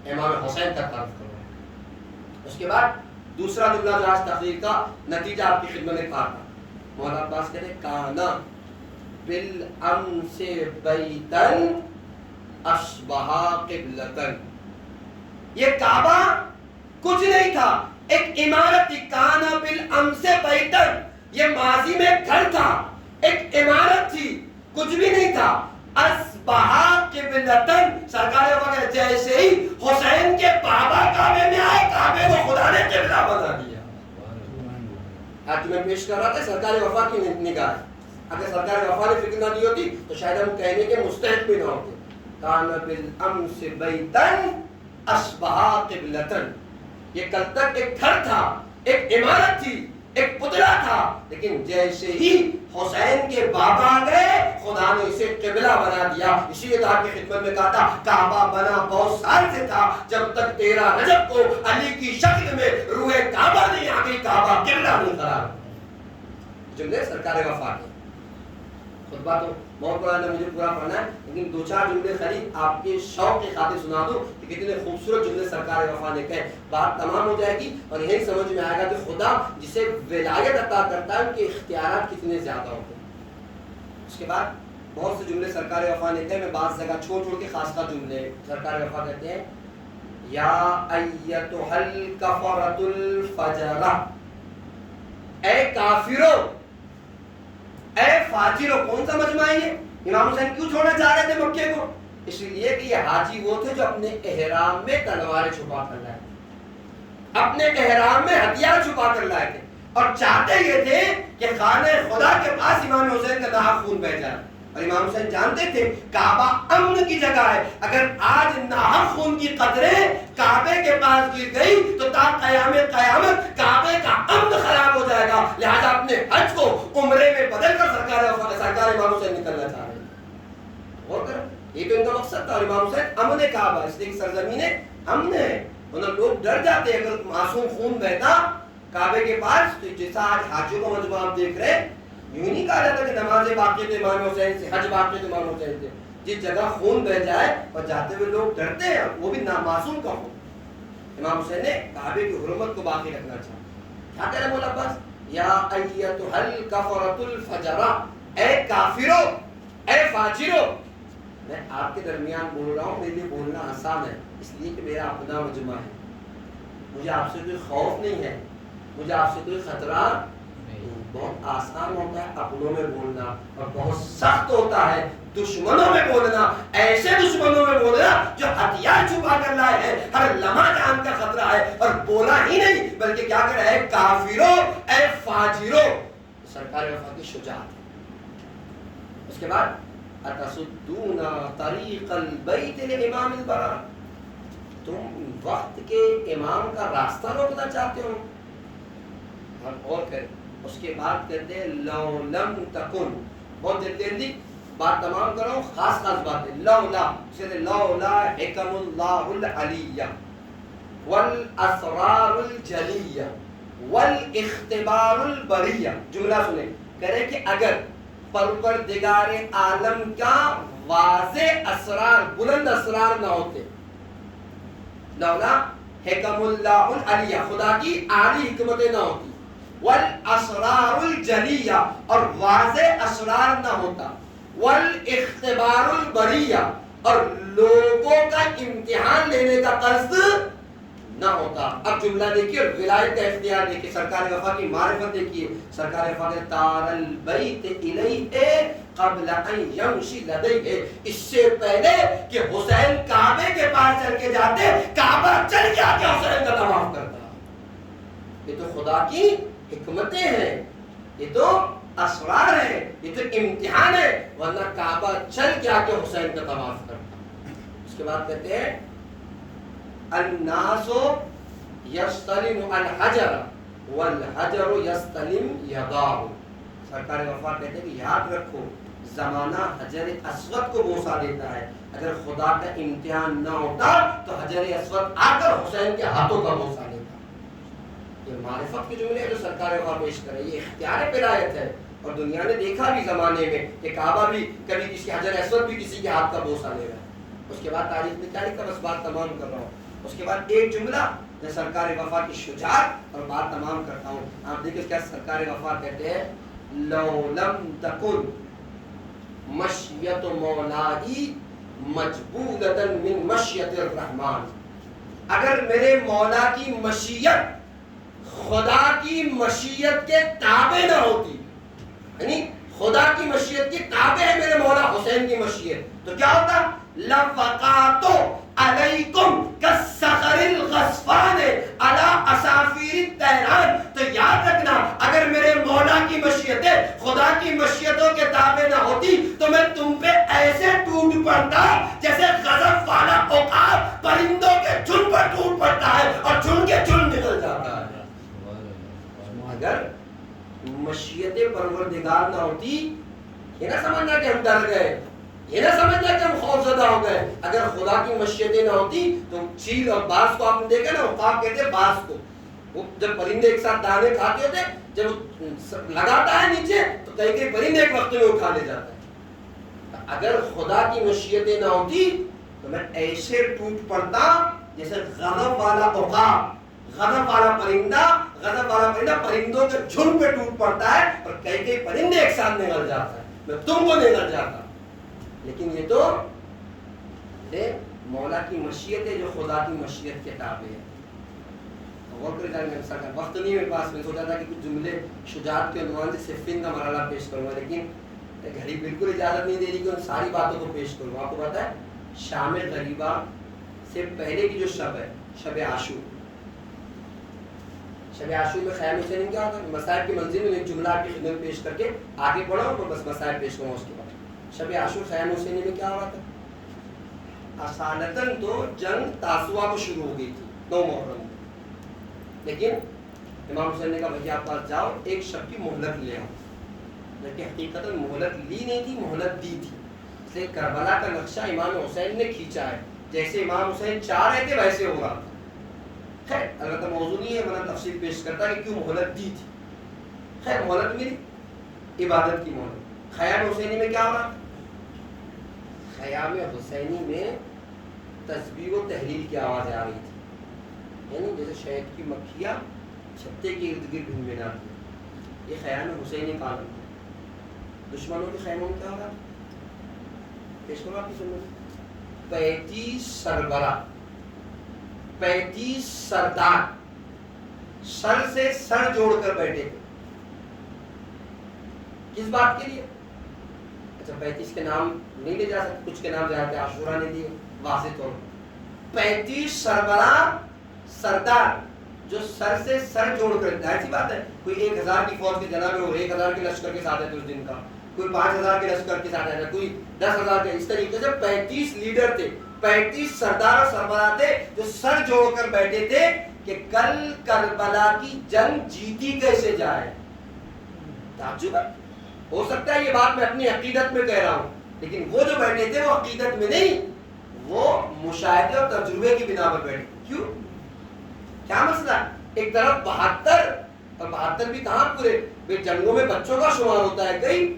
امام حسین کا تعارف کروایا۔ اس کے بعد دوسرا جملہ جو آج تقریر کا نتیجہ آپ کی خدمت میں کہا تھا، مولانا عباس کہتے ہیں کانا بالامس بیتن اشبہ قبلتن، یہ کعبہ کچھ نہیں تھا، ایک عمارت تھی۔ کانا بالامس بیتن، یہ ماضی میں گھر تھا، ایک عمارت تھی، کچھ بھی نہیں تھا۔ اشبہ قبلتن، سرکار وفا جیسے ہی حسین کے بابا کعبے میں آئے کعبے کو خدا نے قبلہ بنا دیا۔ آج میں پیش کر رہا تھا سرکار وفا کی نگاہ، اگر سرکار وفا نے فکر نہ دی ہوتی تو شاید ہم کہنے کے مستحق بھی نہ ہوتے۔ کان بالامس بیتن اشبہ قبلتن، یہ کل تک ایک گھر تھا، ایک عمارت تھی، ایک پتلا تھا، لیکن جیسے ہی حسین کے بابا گئے خدا نے اسے قبلہ بنا دیا۔ اسی لیے آپ کی خدمت میں کہا تھا کعبہ بنا بہت سال سے تھا، جب تک 13 رجب کو علی کی شکل میں روح کعبہ نہیں آ گئی کعبہ قبلہ نہیں قرار۔ جملے سرکار وفا کے۔ خطبہ تو بہت بڑا ہے، مجھے پورا پڑھنا ہے، لیکن دو چار جملے خرید آپ کے شوق کی خاطر سنا دوں کہ کتنے خوبصورت جملے سرکار وفا نے کہے. بات تمام ہو جائے گی اور یہی سمجھ میں آئے گا کہ خدا جسے ولایت عطا کرتا ہے ان کے اختیارات کتنے زیادہ ہوتے ہیں. اس کے بعد بہت سے جملے سرکار وفا نے کہے، میں بعض جگہ چھوڑ چھوڑ کے خاص خاص جملے. سرکار وفا کہتے ہیں یا ایتھا الکفرۃ الفجرہ، اے کافرو، اے فاجرو. کون سا مجمع ہے یہ؟ امام حسین کیوں چھوڑنا چاہ رہے تھے مکے کو؟ اس لیے کہ یہ حاجی وہ تھے جو اپنے احرام میں تلواریں چھپا کر لائے تھے، اپنے احرام میں ہتھیار چھپا کر لائے تھے، اور چاہتے یہ تھے کہ خانہ خدا کے پاس امام حسین کا ناحق خون بہ جائے. اور امام حسین جانتے تھے کعبہ امن کی جگہ ہے، اگر آج ناحق خون کی قطریں کعبے کے پاس گر گئی تو تا قیامت کعبے کا امن خراب ہو جائے گا. لہذا اپنے حج کو عمرے میں بدل کر سرکار امام حسین نکلنا چاہ رہے ہیں. اور یہ تو ان کا مقصد تھا. اور امام حسین امن کعبہ، اس لیے سرزمین امن ہے، ورنہ لوگ ڈر جاتے ہیں اگر معصوم خون بہتا کعبے کے پاس. تو جیسا آج حاجیوں کا مجمع آپ دیکھ رہے ہیں، یوں نہیں کہا جاتا کہ نماز باقی تو امام حسین سے، حج باقی تو امام حسین سے. جس جگہ خون بہ جائے اور جاتے ہوئے لوگ ڈرتے ہیں، وہ بھی معصوم کا خون. امام حسین نے کعبے کی حرمت کو باقی رکھنا چاہا. کیا کہہ رہے مولا عباس؟ یا ایتھا الکفرۃ الفجرہ، اے کافرو، اے فاجرو. میں آپ کے درمیان بول رہا ہوں، میرے لیے بولنا آسان ہے اس لیے کہ میرا اپنا مجمع ہے. مجھے آپ سے کوئی خوف نہیں ہے، مجھے آپ سے کوئی خطرہ. بہت آسان ہوتا ہے اپنوں میں بولنا اور بہت سخت ہوتا ہے دشمنوں میں بولنا. ایسے دشمنوں میں بولنا جو ہتھیار چھپا کر لائے ہیں، ہر لمحہ جان کا خطرہ ہے، اور بولا ہی نہیں بلکہ کیا کر رہے ہیں؟ کافرو، اے فاجرو. سرکار وفا کی شجاعت. اس کے بعد اتصدون طریق البیت لامام البراء، تم وقت کے امام کا راستہ روکنا چاہتے ہو. اور کریں. اس کے بعد کہتے ہیں لو لم تکن. بہت جلدی بات تمام کر رہا ہوں، خاص باتیں. لولا حکم اللہ العلیہ والاسرار الجلیہ والاختبار البریہ. جملہ سنیں، کرے کہ اگر پروردگار عالم کا واضح اسرار، بلند اسرار نہ ہوتے. لولا حکم اللہ العلیہ، خدا کی عالی حکمتیں نہ ہوتی. والاسرار الجلیہ، اور واضح اسرار نہ ہوتا. والاختبار البریہ، اور لوگوں کا امتحان لینے کا قصد نہ ہوتا. اب جملہ دیکھیے اور ولایت کا اختیار دیکھیے. سرکار وفا کی معرفت دیکھیے. سرکار وفا کے تار البیت الیہ قبل ان یمشی لدیہ، اس سے پہلے کہ حسین کعبے کے پاس چل کے جاتے، کعبہ چل کے آ کے حسین کا طواف کرتا. یہ تو خدا کی حکمتیں ہیں، یہ تو اسرار ہیں، یہ تو امتحان ہے، ورنہ کعبہ چل کے آ کے حسین کا طواف کرتا. اس کے بعد کہتے ہیں الناس یستلم الحجر والحجر یستلم یداہ. سرکار وفا کہتے ہیں کہ یاد رکھو زمانہ حجر اسود کو بوسہ دیتا ہے. اگر خدا کا امتحان نہ ہوتا تو حجر اسود آ کر حسین کے ہاتھوں کا بوسہ لیتا. یہ معرفت کے جملے ہیں جو سرکار وفا پیش کرے. یہ اختیار ولایت ہے، اور دنیا نے دیکھا بھی زمانے میں کہ کعبہ بھی کبھی کسی حجر اسود بھی کسی کے ہاتھ کا بوسہ لے رہا ہے. اس کے بعد تاریخ میں کیا لکھا، بس بات تمام کر رہا ہوں. اس کے بعد ایک جملہ جو سرکار وفا کی شجاعت، اور بات تمام کرتا ہوں. آپ دیکھیں کیا سرکار وفا کہتے ہیں لو لم تکن مشیت مولائی مجبولۃ من مشیت الرحمن. اگر میرے مولا کی مشیت خدا کی مشیت کے تابع نہ ہوتی، یعنی خدا کی مشیت کے تابع ہے میرے مولا حسین کی مشیت، تو کیا ہوتا؟ لَوَقَعْتُ عَلَيْكُمْ كَالصَّخْرِ الْغَصْفَانِ عَلَىٰ أَصَافِيرِ الطَّيْرَانِ. تو یاد رکھنا اگر میرے مولا کی مشیتیں خدا کی مشیتوں کے تابع نہ ہوتی تو میں تم پہ ایسے ٹوٹ پڑتا جیسے غضب والا عقاب پرندوں کے جھنڈ پر ٹوٹ پڑتا ہے اور جھنڈ کے جھنڈ نکل جاتا ہے. اگر مشیت پروردگار نہ ہوتی، یہ نہ سمجھنا کہ ہم ڈر گئے، یہ نہ سمجھنا کہ ہم خوف زدہ ہو گئے. اگر خدا کی مشیتیں نہ ہوتی تو چیل اور باز کو آپ نے دیکھا نا، عقاب کہتے ہیں باز کو، وہ جب پرندے ایک ساتھ دانے کھاتے ہوتے، جب لگاتا ہے نیچے تو کئی کئی پرندے ایک وقت میں اٹھا لے جاتا ہے. اگر خدا کی مشیتیں نہ ہوتی تو میں ایسے ٹوٹ پڑتا جیسے غضب والا عقاب، غضب والا پرندہ پرندوں کے جھنڈ پہ ٹوٹ پڑتا ہے اور کئی پرندے ایک ساتھ نگل جاتا ہے، میں تم کو نگل جاتا. لیکن یہ تو مولا کی مشیت ہے جو خدا کی مشیت کے تابع ہے. وقت نہیں میرے پاس، میں سوچا تھا کہ کچھ جملے شجاعت کے عنوان سے صفین کا مرحلہ پیش کروں گا، لیکن گھڑی بالکل اجازت نہیں دے رہی کہ ان ساری باتوں کو پیش کروں. آپ کو پتا ہے شام غریبہ سے پہلے کی جو شب ہے، شب عاشور، شب عاشور میں خیام حسین کیا ہوتا ہے؟ مصائب کی منزل میں ایک جملہ آپ کی خدمت میں پیش کر کے آگے پڑھا اور بس مصائب پیش کروں. اس کے بعد شب عاشور خیام حسین میں کیا ہوا تھا؟ اصالتاً تو جنگ تاسوعا کو شروع ہو گئی تھی 9 محرم، لیکن امام حسین نے کہا بھائی آپ پاس جاؤ ایک شب کی مہلت لے آؤ. لیکن حقیقتاً مہلت لی نہیں تھی، مہلت دی تھی. اس لیے کربلا کا نقشہ امام حسین نے کھینچا ہے، جیسے امام حسین چاہ رہے تھے ویسے ہو رہا تھا. خیر البتہ موضوع نہیں ہے، میں نے تفصیل پیش کرتا کہ کیوں مہلت دی تھی. خیر مہلت ملی، عبادت کی مہلت. خیام حسینی میں کیا ہو رہا؟ خیام حسینی میں تسبیح و تحلیل کی آواز آ رہی تھی، یعنی جیسے شہد کی مکھیاں چھتے کے ارد گرد بھنبھناتی. یہ خیام حسینی قانون. دشمنوں کے خیموں میں کیا ہو رہا؟ پیش کرو آپ کی سنت. 35 سربراہ، 35 سردار سر سے سر جوڑ کر بیٹھے تھے. کس بات کے لیے؟ اچھا 35 کے نام نہیں لے جا سکتے، کچھ کے نام حضرت عاشورہ نے دیے واضح طور پر. 35 سربراہ سردار جو سر سے سر جوڑ کر، ظاہر سی بات ہے کوئی 1000 کی فوج کے جناب میں ہو، 1000 کے لشکر کے ساتھ ہے تو اس دن کا، کوئی 5000 کے لشکر کے ساتھ ہے، کوئی 10000 کے. اس طریقے سے 35 لیڈر تھے، 35 سردار اور سربراہ تھے جو سر جوڑ کر بیٹھے تھے کہ کل کربلا کی جنگ جیتی کیسے جائے. تعجب ہے. ہو سکتا ہے یہ بات میں اپنی عقیدت میں کہہ رہا ہوں، لیکن وہ جو بیٹھے تھے وہ عقیدت میں نہیں، وہ مشاہدے اور تجربے کی بنا پر بیٹھے. کیوں؟ کیا مسئلہ؟ ایک طرف 72 اور 72 بھی کہاں پورے جنگوں میں بچوں کا شمار ہوتا ہے. کئی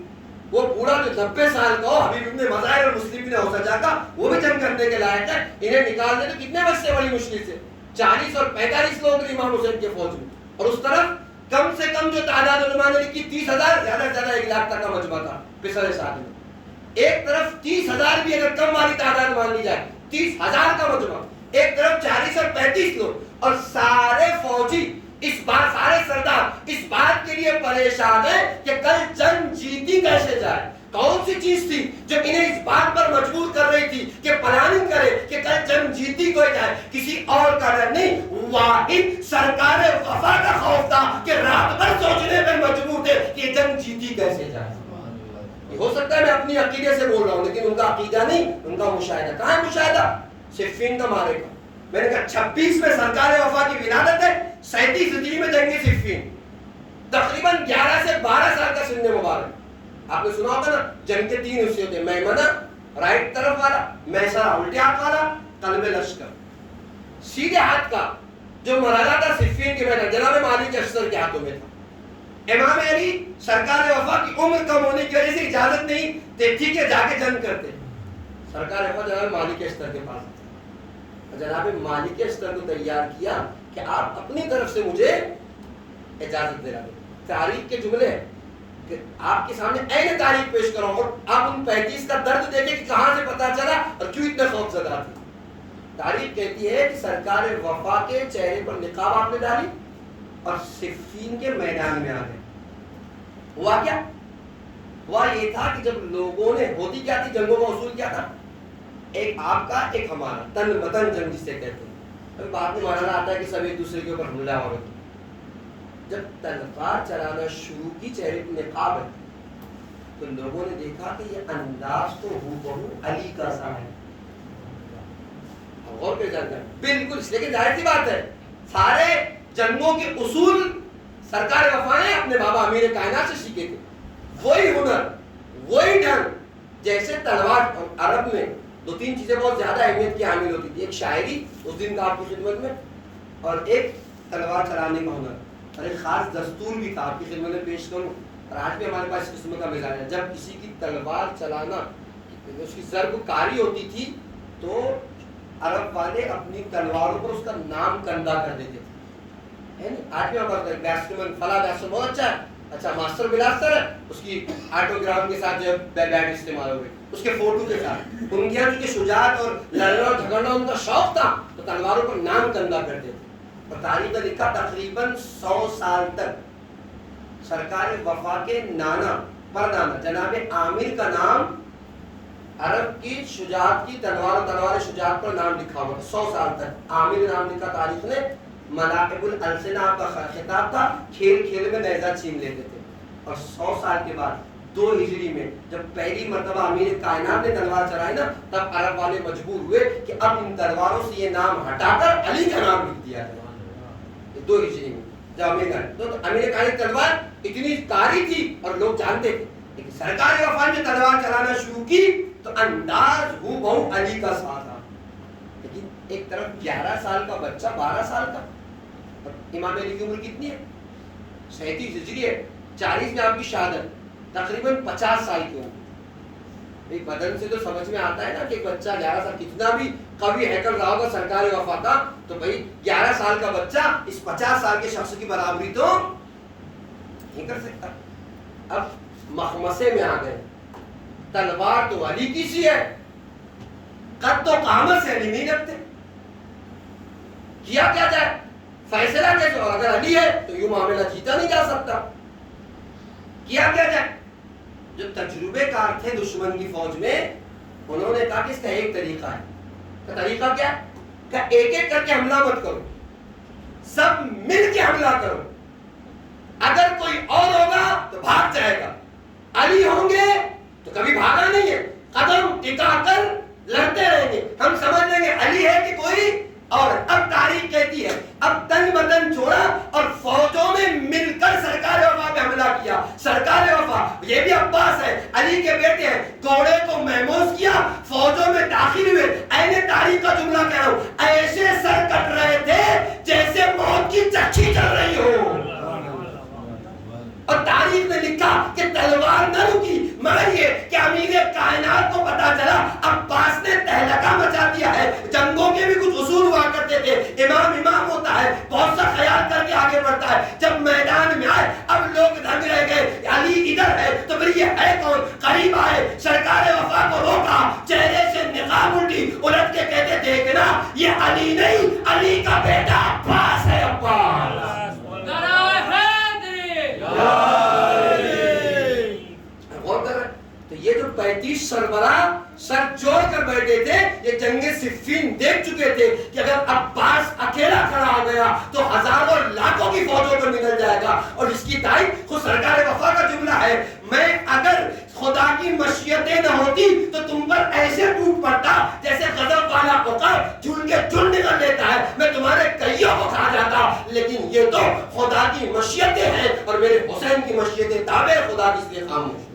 وہ پورا جو 90 سال کا ہو، حبیب ابن مظاہر اور مسلم بن حوزجہ کا، وہ بھی جنگ کرنے کے لائق ہے. انہیں نکال دے تو کتنے بچے بڑی مشکل سے 40 اور 45 لوگ تھے امام حسین کے فوج میں. اور اس طرف کم سے کم جو تعداد علماء نے لکھی 30,000، زیادہ سے زیادہ 1 لاکھ تک کا مجمع تھا پچھلے سال میں. ایک طرف 30,000 بھی اگر کم والی تعداد مان لی جائے، 30,000 کا مجمع، ایک طرف 40 اور 35 لوگ، اور سارے فوجی اس بات، سارے سردار اس بات کے لیے پریشان ہیں کہ کل جنگ جیتی کیسے جائے. کون سی چیز تھی جو انہیں اس بات پر مجبور کر رہی تھی کہ پلاننگ کرے کہ کل جنگ جیتی کو جائے؟ کسی اور کا ڈر نہیں، واحد سرکار وفا کا خوف تھا کہ رات بھر سوچنے پر مجبور تھے کہ جنگ جیتی کیسے جائے. ہو سکتا ہے میں اپنی عقیدے سے بول رہا ہوں، لیکن ان کا عقیدہ نہیں، ان کا مشاہدہ. کہاں ہے مشاہدہ؟ صفین کا مارے کا. میں نے کہا 26 میں سرکار وفا کی ولادت ہے، 37 ہجری میں جنگ صفین، تقریباً 11 سے 12 سال کا سن مبارک. آپ نے سنا ہوگا نا جنگ کے 3 حصے ہوتے ہیں، میمنہ رائٹ طرف والا، میسرہ الٹے ہاتھ والا، قلب لشکر سیدھے ہاتھ کا. جو مرحلہ تھا صفین کے میدان جناب مالک اشتر کے ہاتھوں میں تھا. امام علی سرکار وفا کی عمر کم ہونے کی وجہ سے اجازت نہیں تھی کہ جا کے جنگ کرتے. سرکار وفا جناب مالک اشتر کے پاس، جناب مالک اشتر کو تیار کیا کہ آپ اپنی طرف سے مجھے اجازت دے رہے ہیں. تاریخ کے جملے کہ آپ کے سامنے عین تاریخ پیش کروں اور آپ ان 35 کا درد دیکھیں کہ کہاں سے پتا چلا اور کیوں اتنے خوف زدہ تھے. تاریخ کہتی ہے کہ سرکار وفا کے چہرے پر نقاب آپ نے ڈالی اور صفین کے میدان میں آ گئے. ہوا کیا؟ ہوا یہ تھا کہ جب لوگوں نے، ہوتی کیا تھی جنگوں کا اصول کیا تھا؟ ایک آپ کا ایک ہمارا، تن متن جنگ جسے کہتے ہیں. ابھی بعد میں مرحلہ آتا ہے کہ سب ایک دوسرے کے اوپر حملہ ہو رہے. جب تلوار چلانا شروع کی، چہرے پہ نقاب ہے، تو لوگوں نے دیکھا کہ یہ انداز تو ہو بہو علی کا سا ہے. غور پہ جانتا ہے بالکل، اس لیے کہ ظاہر سی بات ہے سارے جنگوں کے اصول سرکار وفا نے اپنے بابا امیر کائنات سے سیکھے تھے. وہی ہنر، وہی ڈھنگ. جیسے تلوار، عرب میں 2-3 چیزیں بہت زیادہ اہمیت کی حامل ہوتی تھی. ایک شاعری اس دن کا آپ کی خدمت میں، اور ایک تلوار چلانے کا ہنر، اور ایک خاص دستور بھی تھا آپ کی خدمت میں پیش کروں. اور آج بھی ہمارے پاس اس قسم کا مزاج ہے، جب کسی کی تلوار چلانا اس کی ضرب کاری ہوتی تھی تو عرب والے اپنی تلواروں پر اس کا نام کندہ کر دیتے تھے. آج بھی ہمارا بیٹسمین فلاں بیٹسمین بہت اچھا ہے, اچھا ماسٹر بلاسٹر ہے, اس کی آٹوگراف کے ساتھ جو بیٹ استعمال ہوئے, اس کے فوٹو کے ساتھ. ان کی چونکہ شجاعت اور لڑنا اور جھگڑنا ان کا شوق تھا تو تلواروں پر نام کندہ کرتے تھے. اور تاریخ میں لکھا تقریباً 100 سال تک سرکار وفا کے نانا پردانا جناب عامر کا نام عرب کی شجاعت کی تلوار شجاعت پر نام لکھا ہوا تھا. 100 سال تک عامر نام لکھا تاریخ نے. ملاعب الالسنہ کا خطاب تھا, کھیل کھیل میں نیزہ چھین لیتے تھے. اور 100 سال کے بعد 2 ہجری میں جب پہلی مرتبہ امیر کائنات نے تلوار چلائی نا, تب عرب والے مجبور ہوئے کہ اب ان تلواروں سے یہ نام ہٹا کر علی کا نام لکھ دیا جائے. 2 ہجری میں جب امیر کائنات تلوار اتنی کاری تھی اور لوگ جانتے تھے, لیکن سرکار وفا نے تلوار چلانا شروع کی تو انداز ہو بہو علی کا ساتھ تھا. لیکن ایک طرف 11 سال کا بچہ 12 سال کا, امام علی کی عمر کتنی ہے؟ 37 ہجری ہے. 40 میں آپ کی شہادت, تقریباً 50 سال کی عمر. ایک بدن سے تو سمجھ میں آتا ہے نا کہ ایک بچہ 11 سال کتنا بھی قوی ہیکل رہا ہوگا سرکار وفا کا, تو بھائی 11 سال کا بچہ اس 50 سال کے شخص کی برابری تو نہیں کر سکتا. اب مخمسے میں آ گئے, تلوار تو علی کی سی ہے, قد تو قامت سے علی نہیں لگتے, کیا کیا جائے, فیصلہ کیسے؟ اور اگر علی ہے تو یوں معاملہ جیتا نہیں جا سکتا. کیا کیا جائے؟ جو تجربے کار تھے دشمن کی فوج میں, انہوں نے کہا کہ اس کا ایک طریقہ ہے. کا طریقہ کیا ہے؟ کہ ایک ایک کر کے حملہ مت کرو, سب مل کے حملہ کرو. اگر کوئی اور ہوگا تو بھاگ جائے گا, علی ہوں گے تو کبھی بھاگا نہیں ہے, قدم ٹکا کر لڑتے رہیں گے. ہم سمجھ لیں گے علی ہے کہ کوئی اور. اب تاریخ کہتی ہے اب تن بدن چھوڑا اور فوجوں میں مل کر سرکار وفا پہ حملہ کیا. سرکار وفا یہ بھی عباس ہے, علی کے بیٹے ہیں, گھوڑے کو محموز کیا, فوجوں میں داخل ہوئے. اینے تاریخ کا جملہ کہہ رہا ہوں, ایسے سر کٹ رہے تھے جیسے موت کی چچھی چل رہی ہو. اور تاریخ نے لکھا کہ تلوار نہ رکی, مگر یہ کہ امیر کائنات کو پتا چلا عباس نے تہلکہ مچا دیا ہے. جنگوں کے بھی کچھ اصول ہوا کرتے تھے, امام ہوتا ہے, بہت سا خیال کر کے آگے بڑھتا ہے. جب میدان میں آئے اب لوگ دھنگ رہ گئے, علی ادھر ہے تو پھر یہ ہے کون؟ قریب آئے, سرکار وفا کو روکا, چہرے سے نقاب الٹی, الٹ کے کہتے دیکھنا یہ علی نہیں, علی کا بیٹا عباس ہے. عباس غور کر رہے. تو یہ جو 35 سربراہ سر جوڑ کر بیٹھے تھے, یہ جنگ صفین دیکھ چکے تھے کہ اگر عباس اکیلا کھڑا ہو گیا تو ہزاروں لاکھوں کی فوجوں پر نکل جائے گا. اور اس کی تائید خود سرکار وفا کا جملہ ہے, میں اگر خدا کی مشیتیں نہ ہوتی تو تم پر ایسے ٹوٹ پڑتا جیسے غضب والا عقاب جھول کے جھول نکل لیتا ہے, میں تمہارے کئیوں کو کھا جاتا. لیکن یہ تو خدا کی مشیتیں ہیں اور میرے حسین کی مشیتیں تابع خدا کی, اس لیے خاموش.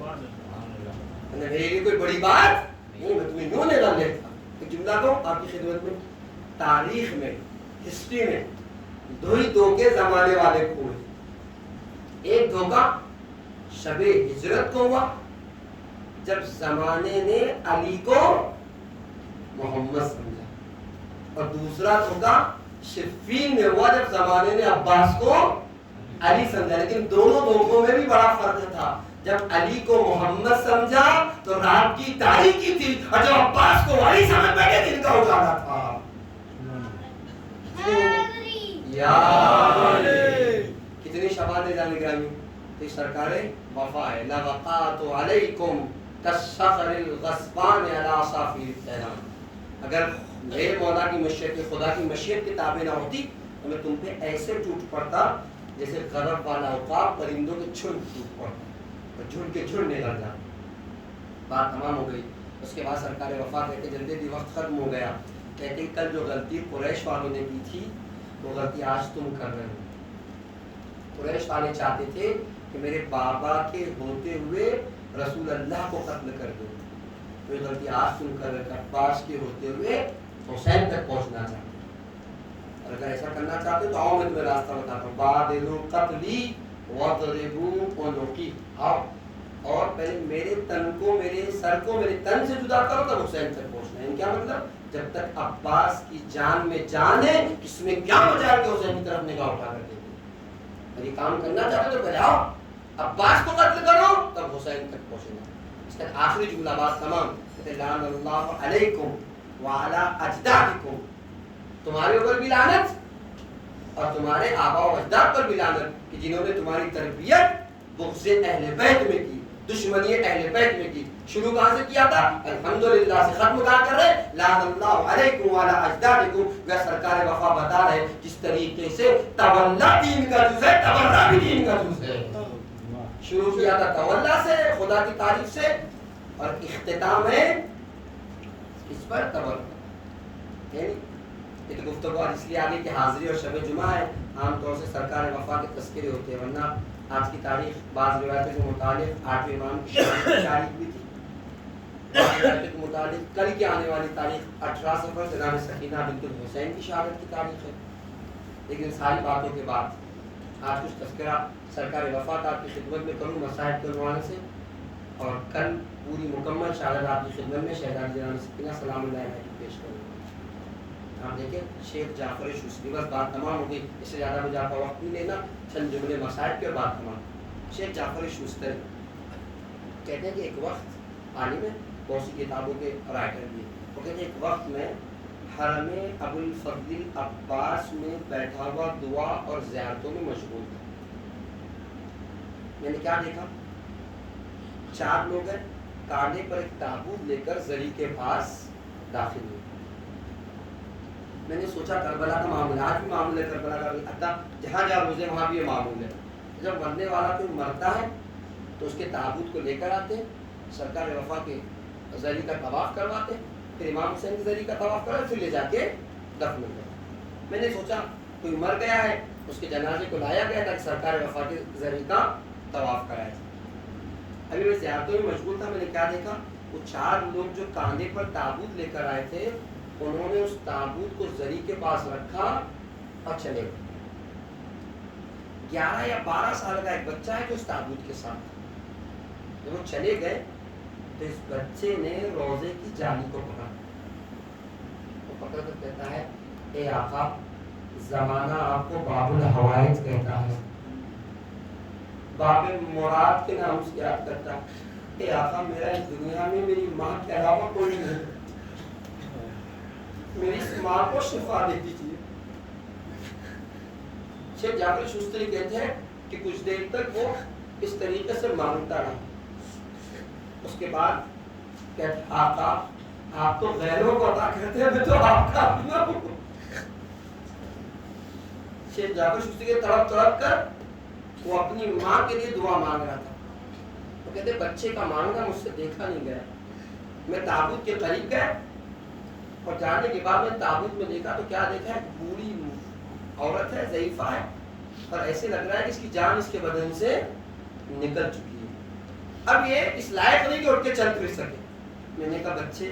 میرے لیے کوئی بڑی بات نہیں, میں تمہیں یوں نکال لیتا. ایک جملہ کو آپ کی خدمت میں, تاریخ میں, ہسٹری میں 2 ہی دھوکے زمانے والے کو ہوئے. ایک دھوکہ شب ہجرت کو ہوا جب زمانے نے علی کو محمد سمجھا, اور دوسرا دھوکہ صفین میں ہوا جب زمانے نے عباس کو علی سمجھا. لیکن دونوں دھوکوں میں بھی بڑا فرق تھا. جب علی کو محمد سمجھا تو رات کی تاریکی تھی, اور جب عباس کو علی سمجھ بیٹھے دن کا اجالا تھا. کتنی شفاعت جان گرامی, تو سرکار وفا ہے. لوقات علیکم کالصخر الغصبان علی صافی الطیران. اگر میرے مولا کی مشیت, خدا کی مشیت کے تابع نہ ہوتی تو میں تم پہ ایسے ٹوٹ پڑتا جیسے غضب والا عقاب پرندوں کے جھنڈ ٹوٹ پڑتا اور جھنڈ کے جھنڈ نکل جاتا. بات تمام ہو گئی. اس کے بعد سرکار وفا کہتے جلدی جلدی وقت ختم ہو گیا, کہتے کل جو غلطی قریش والوں نے کی تھی وہ غلطی آج تم کر رہے ہو. قریش والے چاہتے تھے کہ میرے بابا کے ہوتے ہوئے رسول اللہ کو قتل کر دو, تو یہ غلطی آج تم کر رہے. عباس کے ہوتے ہوئے حسین تک پہنچنا چاہتے ہیں, اور اگر ایسا کرنا چاہتے تو آؤ میں تمہیں راستہ بتاتا ہوں. بادلوا قتلی واضربوا عنقی, آؤ اور پہلے میرے تن کو، میرے سر کو میرے تن سے جدا کرو تب حسین تک پہنچنا ہے. کیا مطلب؟ جب تک عباس کی جان میں جان ہے، اس میں کیا مجال کہ حسین کی طرف نگاہ اٹھا کر دیتے. یہ کام کرنا چاہتے تو پہلے آؤ عباس کو قتل کرو تب حسین تک پہنچنا. اس کا آخری جملہ بات تمام. لعن اللہ علیکم وعلی اجدادکم، تمہارے اوپر بھی لعنت اور تمہارے آباء و اجداد پر بھی لعنت کہ جنہوں نے تمہاری تربیت بغض اہل بیت میں کی، دشمنی اہل بیت میں کی. شروع کہاں سے کیا تھا؟ الحمدللہ سے ختم کہاں کر رہے؟ لعن اللہ علیکم وعلی اجدادکم. وہ سرکار وفا بتا رہے جس طریقے سے تولا دین کا جز ہے، تبرہ بھی دین کا جز ہے. شروع کیا تھا تولا سے، خدا کی تعریف سے، اور اختتام ہے اس پر تبرہ. یہ تو گفتگو اس لیے آگے کہ حاضری اور شب جمعہ ہے، عام طور سے سرکار وفا کے تذکرے ہوتے ہیں، ورنہ آج کی تاریخ بعض روایتوں کے مطابق 8ویں امام کی شہادت کی تاریخ بھی تھی. بعض روایتوں کے مطابق کل کی آنے والی تاریخ 18 صفر جناب سکینہ بنت الحسین کی شہادت کی تاریخ ہے. لیکن ساری باتوں کے بعد آج کچھ تذکرہ سرکار وفا کا آپ کی خدمت میں کروں مصاحب کے عنوان سے، اور کل پوری مکمل شہادت آپ کی خدمت میں شہزادی جناب سکینہ سلام اللہ علیہ پیش کروں. آپ دیکھیں شیخ جعفر شوستری، بس بات تمام ہو گئی، اس سے زیادہ مجھے آپ کا وقت نہیں لینا، چند جملے مصائب کے اور بات تمام. شیخ جعفر شوستری کہتے ہیں کہ ایک وقت عالم ہے، بہت سی کتابوں کے رائٹر بھی، وہ کہتے ہیں ایک وقت میں حرم ابو الفضل عباس میں بیٹھا ہوا دعا اور زیارتوں میں مشغول تھا. میں نے کیا دیکھا؟ 4 لوگ ہیں، کاندھے پر ایک تابوت لے کر زری کے پاس داخل ہوئے. میں نے سوچا کربلا کا معاملہ، آج بھی معاملہ کربلا کا، حتیٰ جہاں جہاں روزے وہاں بھی یہ معمول ہے. جب مرنے والا کوئی مرتا ہے تو اس کے تابوت کو لے کر آتے ہیں، سرکار وفا کے زری کا طواف کرواتے ہیں، پھر امام حسین کے زری کا طواف کرواتے، پھر لے جا کے دفن کرتے. میں نے سوچا کوئی مر گیا ہے، اس کے جنازے کو لایا گیا تاکہ سرکار وفا کے زری کا طواف کرایا جائے. ابھی میں زیارتوں میں مشغول تھا، میں نے کیا دیکھا؟ وہ 4 لوگ جو کاندھے پر تابوت لے کر آئے تھے، انہوں نے اس تابوت کو زری کے پاس رکھا اور چلے گئے. 11 یا 12 سال کا ایک بچہ ہے جو اس تابوت کے ساتھ تھا. جب وہ چلے گئے تو اس بچے نے روزے کی جالی کو پکڑا. وہ پکڑ کر کہتا ہے اے آقا، زمانہ آپ کو باب الحوائج کہتا ہے، باب مراد کے نام سے یاد کرتا ہے. اے آقا، میرا اس دنیا میں میری ماں کے علاوہ کوئی نہیں، میری اس ماں کو شفا دے دیجیے. شیخ جعفر شوستری کہتے ہیں کہ کچھ دیر تک وہ اس طریقے سے مانگتا رہا. اس کے بعد کہتے آقا، آپ تو غیروں کو عطا کرتے ہیں، میں تو آپ کا اپنا ہوں. شیخ جعفر شوستری کے تڑپ تڑپ کر وہ اپنی ماں کے لیے دعا مانگ رہا تھا. وہ کہتے بچے کا مانگنا مجھ سے دیکھا نہیں گیا. میں تابوت کے قریب گیا اور جانے کے بعد میں تابوت میں دیکھا تو کیا دیکھا ہے؟ بوڑھی عورت ہے، ضعیفہ ہے، اور ایسے لگ رہا ہے کہ اس کی جان اس کے بدن سے نکل چکی ہے. اب یہ اس لائق نہیں کہ اٹھ کے چل پھر سکے. میں نے کہا بچے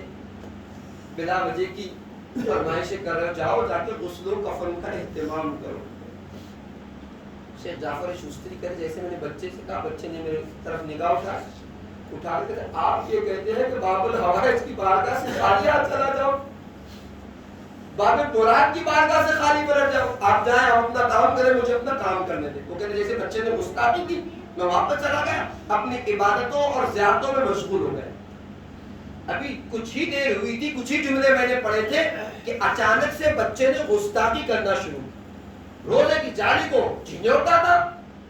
بلا وجہ کی فرمائشیں کر رہے ہو، جاؤ جا کے غسل و کفن کا اہتمام کرو. شیخ جعفر شوستری کہتے جیسے میں نے بچے سے کہا، بچے نے میرے طرف نگاہ اٹھا کے کہتے آپ یہ کہتے ہیں کہ باب الحوائج کی بارگاہ سے خالی ہاتھ چلا جاؤ، باب مراد کی بارگاہ سے خالی پلٹ جاؤ. آپ جائیں، آپ اپنا کام کریں، مجھے اپنا کام کرنے دیں. وہ کہتے جیسے بچے نے گستاخی کی، میں واپس چلا گیا، اپنی عبادتوں اور زیارتوں میں مشغول ہو گئے. ابھی کچھ ہی دیر ہوئی تھی، کچھ ہی جملے میں نے پڑھے تھے کہ اچانک سے بچے نے گستاخی کرنا شروع. روزے کی جالی کو جھنجھوڑتا تھا.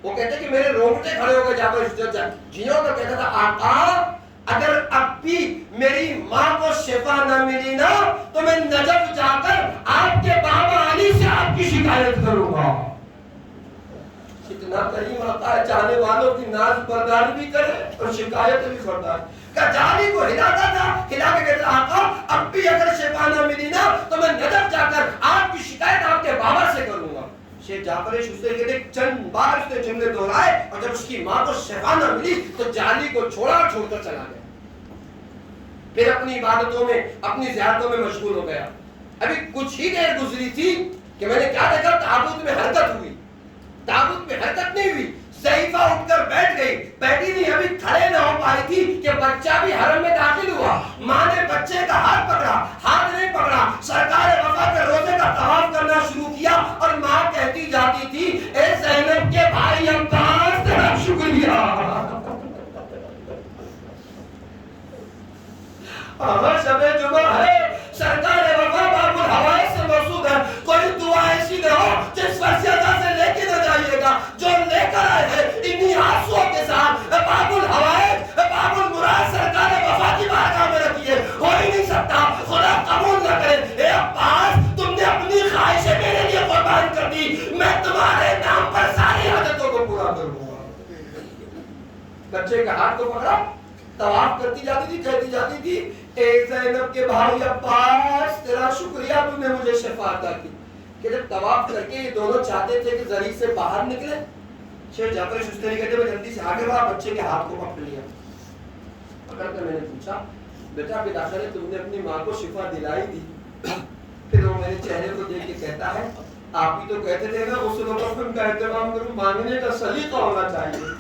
وہ کہتے کہ میرے رونگٹے کھڑے ہو گئے جعفر جھنجھوڑ کر کہتا تھا آقا، اگر اب بھی میری ماں کو شفا نہ ملی نا تو میں نجف جا کر آپ کے بابا علی سے آپ کی شکایت کروں گا. کتنا کریم آقا ہے، چاہنے والوں کی ناز برداری بھی کرے اور شکایت بھی بردار. کہ جالی کو ہلاتا تھا، ہلا کے کہتا آقا اب بھی اگر شفا نہ ملی نا تو میں نجف جا کر آپ کی شکایت آپ کے بابا سے کروں گا. شیخ جعفر شوستری کہتے چند بار اس نے جملے دہرائے، اور جب اس کی ماں کو شفا نہ ملی تو جالی کو چھوڑا اور چھوڑ کر چلا گیا. پھر اپنی عبادتوں میں، اپنی زیارتوں میں مشغول ہو گیا. ابھی کچھ ہی دیر گزری تھی کہ میں نے کیا دیکھا؟ تابوت میں حرکت ہوئی. تابوت میں حرکت نہیں ہوئی، ضعیفہ اٹھ کر بیٹھ گئی، بیٹھی نہیں ابھی کھڑے نہ ہو پائی تھی کہ بچہ بھی حرم میں داخل ہوا. ماں نے بچے کا ہاتھ پکڑا، ہاتھ نہیں پکڑا، سرکار وفا کے روزے کا طواف کرنا شروع کیا اور ماں کہتی جاتی تھی اے زینب کے بھائی عباس تیرا شکریہ. شب جمعہ ہے، سرکار وفا باب الحوائج سے موصول ہے. کوئی دعا ایسی نہ ہو جس پر زیادہ سے لے کے نہ جائیے گا. جو لے کر آئے ہیں انہی آنسوؤں کے ساتھ باب الحوائج باب المراد سرکار وفا کی بارگاہ میں رکھیے. ہو ہی نہیں سکتا، خدا قبول نہ کرے. اے عباس تم نے اپنی خواہشیں میرے لیے قربان کر دی، میں تمہارے نام پر ساری حاجتوں کو پورا کروں گا. بچے کا ہاتھ کو پکڑا، طواف کرتی جاتی تھی، کہتی جاتی تھی اے زینب کے بھائی عباس تیرا شکریہ تو نے مجھے شفا عطا کی. کہ جب طواف کر کے یہ دونوں چاہتے تھے کہ ذریع سے باہر نکلے، شیخ جعفر شستری کہتے میں جلدی سے آگے بڑھا، بچے کے ہاتھ کو پکڑ لیا. پکڑ کر میں نے پوچھا بیٹا بتاخر ہے تم نے اپنی ماں کو شفا دلائی دی؟ پھر وہ میرے چہرے کو دیکھ کے کہتا ہے آپ بھی تو کہتے تھے نا غسل و کفن کا اہتمام کروں، مانگنے کا سلیقہ ہونا چاہیے.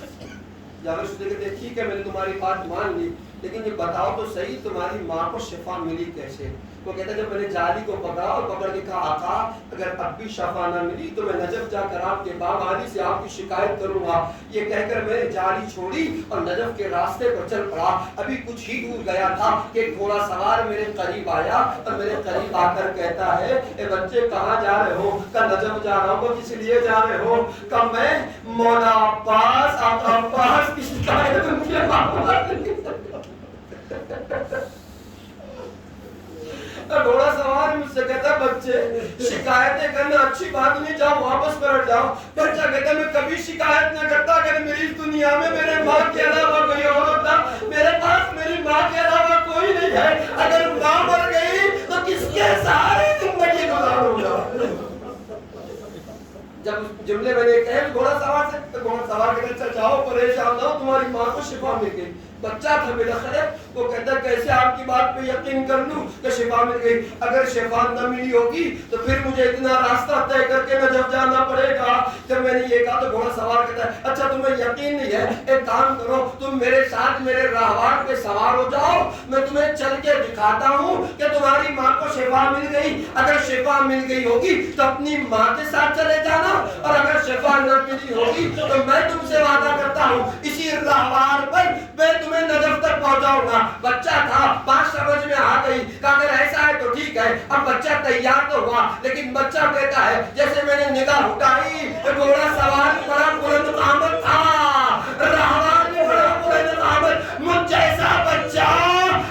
جعفر شستری کہتے ہیں ٹھیک ہے میں نے تمہاری بات مان لی، لیکن یہ بتاؤ تو صحیح تمہاری ماں کو شفا ملی کیسے؟ وہ کہتا ہے جب میں نے جالی کو پکڑا اور پکڑ کے کہا آقا اگر اب بھی شفا نہ ملی تو میں نجف جا کر آپ کے باب علی سے آپ کی شکایت کروں گا. یہ کہہ کر میں نے جالی چھوڑی اور نجف کے راستے پر چل پڑا. ابھی کچھ ہی دور گیا تھا کہ ایک گھوڑا سوار میرے قریب آیا اور میرے قریب آ کر کہتا ہے اے بچے کہاں جا رہے ہو؟ کہ نجف جا رہا ہوں. کس لیے جا رہے ہو؟ کہ میں مولا عباس آقا عباس کی شکایت ان کے گھوڑا سوار مجھ سے کہتا ہے بچے شکایتیں کرنا اچھی بات نہیں، جاؤ واپس پلٹ جاؤ. بچہ کہتا ہے میں کبھی شکایت نہ کرتا، اگر میری اس دنیا میں میرے ماں کے علاوہ کوئی اور ہوتا. میرے پاس میری ماں کے علاوہ کوئی نہیں ہے، اگر ماں مر گئی تو کس کے سارے زندگی گزاروں گا. جب جملے میں نے کہے گھوڑا سوار سے تو گھوڑا سوار کے چل جاؤ پریشان نہ ہو تمہاری ماں کو شفا مل گئی. بچہ تھا بلاخر وہ کہتا کیسے آپ کی بات پہ یقین کر لوں کہ شفا مل گئی؟ اگر شفا نہ ملی ہوگی تو پھر مجھے اتنا راستہ طے کر کے نجف جانا پڑے گا. جب میں نے یہ کہا تو گھوڑا سوار کہتا ہے اچھا تمہیں یقین نہیں ہے، ایک کام کرو تم میرے ساتھ میرے راہوار پہ سوار ہو جاؤ، میں تمہیں چل کے دکھاتا ہوں کہ تمہاری ماں کو شفا مل گئی. اگر شفا مل گئی ہوگی تو اپنی ماں کے ساتھ چلے جانا، اور اگر شفا نہ ملی ہوگی تو میں تم سے وعدہ کرتا ہوں اسی راہوار پر میں تمہیں نجف تک پہنچاؤں گا. بچہ تھا، بات سمجھ میں آ گئی کہ اگر ایسا ہے تو ٹھیک ہے. اب بچہ تیار تو ہوا، لیکن بچہ کہتا ہے جیسے میں نے نگاہ اٹھائی گھوڑا سوار بڑا بلند قامت تھا، راہوار بھی بڑا بلند قامت. مجھ جیسا بچہ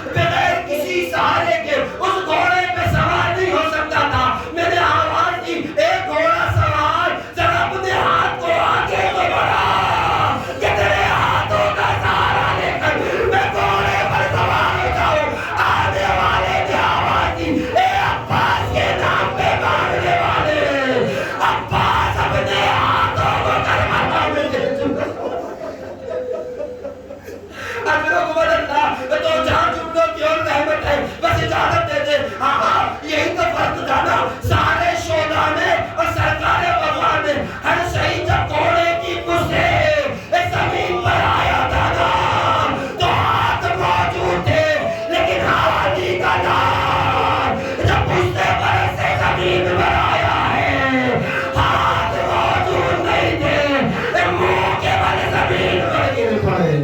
بغیر کسی سہارے کے اس گھوڑے پہ سوار نہیں ہو سکتا تھا. میں نے آواز دی اے گھوڑا سوار ذرا اپنے ہاتھ کو آگے کو بڑھا کہ تیرے ہاتھوں کا سہارا لے کر میں گھوڑے پر سوار ہو جاؤں. آنے والے نے آواز دی اے عباس کے نام پہ مانگنے والے، عباس اپنے ہاتھوں کو کربلا میں دے چکا. اجرک اللہ تو جہاں جملوں کی اور رحمت ہے بس اجازت دے دے. ہاں یہی تو فرق تھا نا سارے شودا میں اور سرکار وفا میں. ہر شہید جب گھوڑے کی پشتے زمین پر آیا تھا نا تو ہاتھ موجود تھے لیکن حوالی کا نام جب پشتے پر سے زمین پر آیا ہے ہاتھ موجود نہیں تھے، منہ کے بل زمین پر گر پڑے.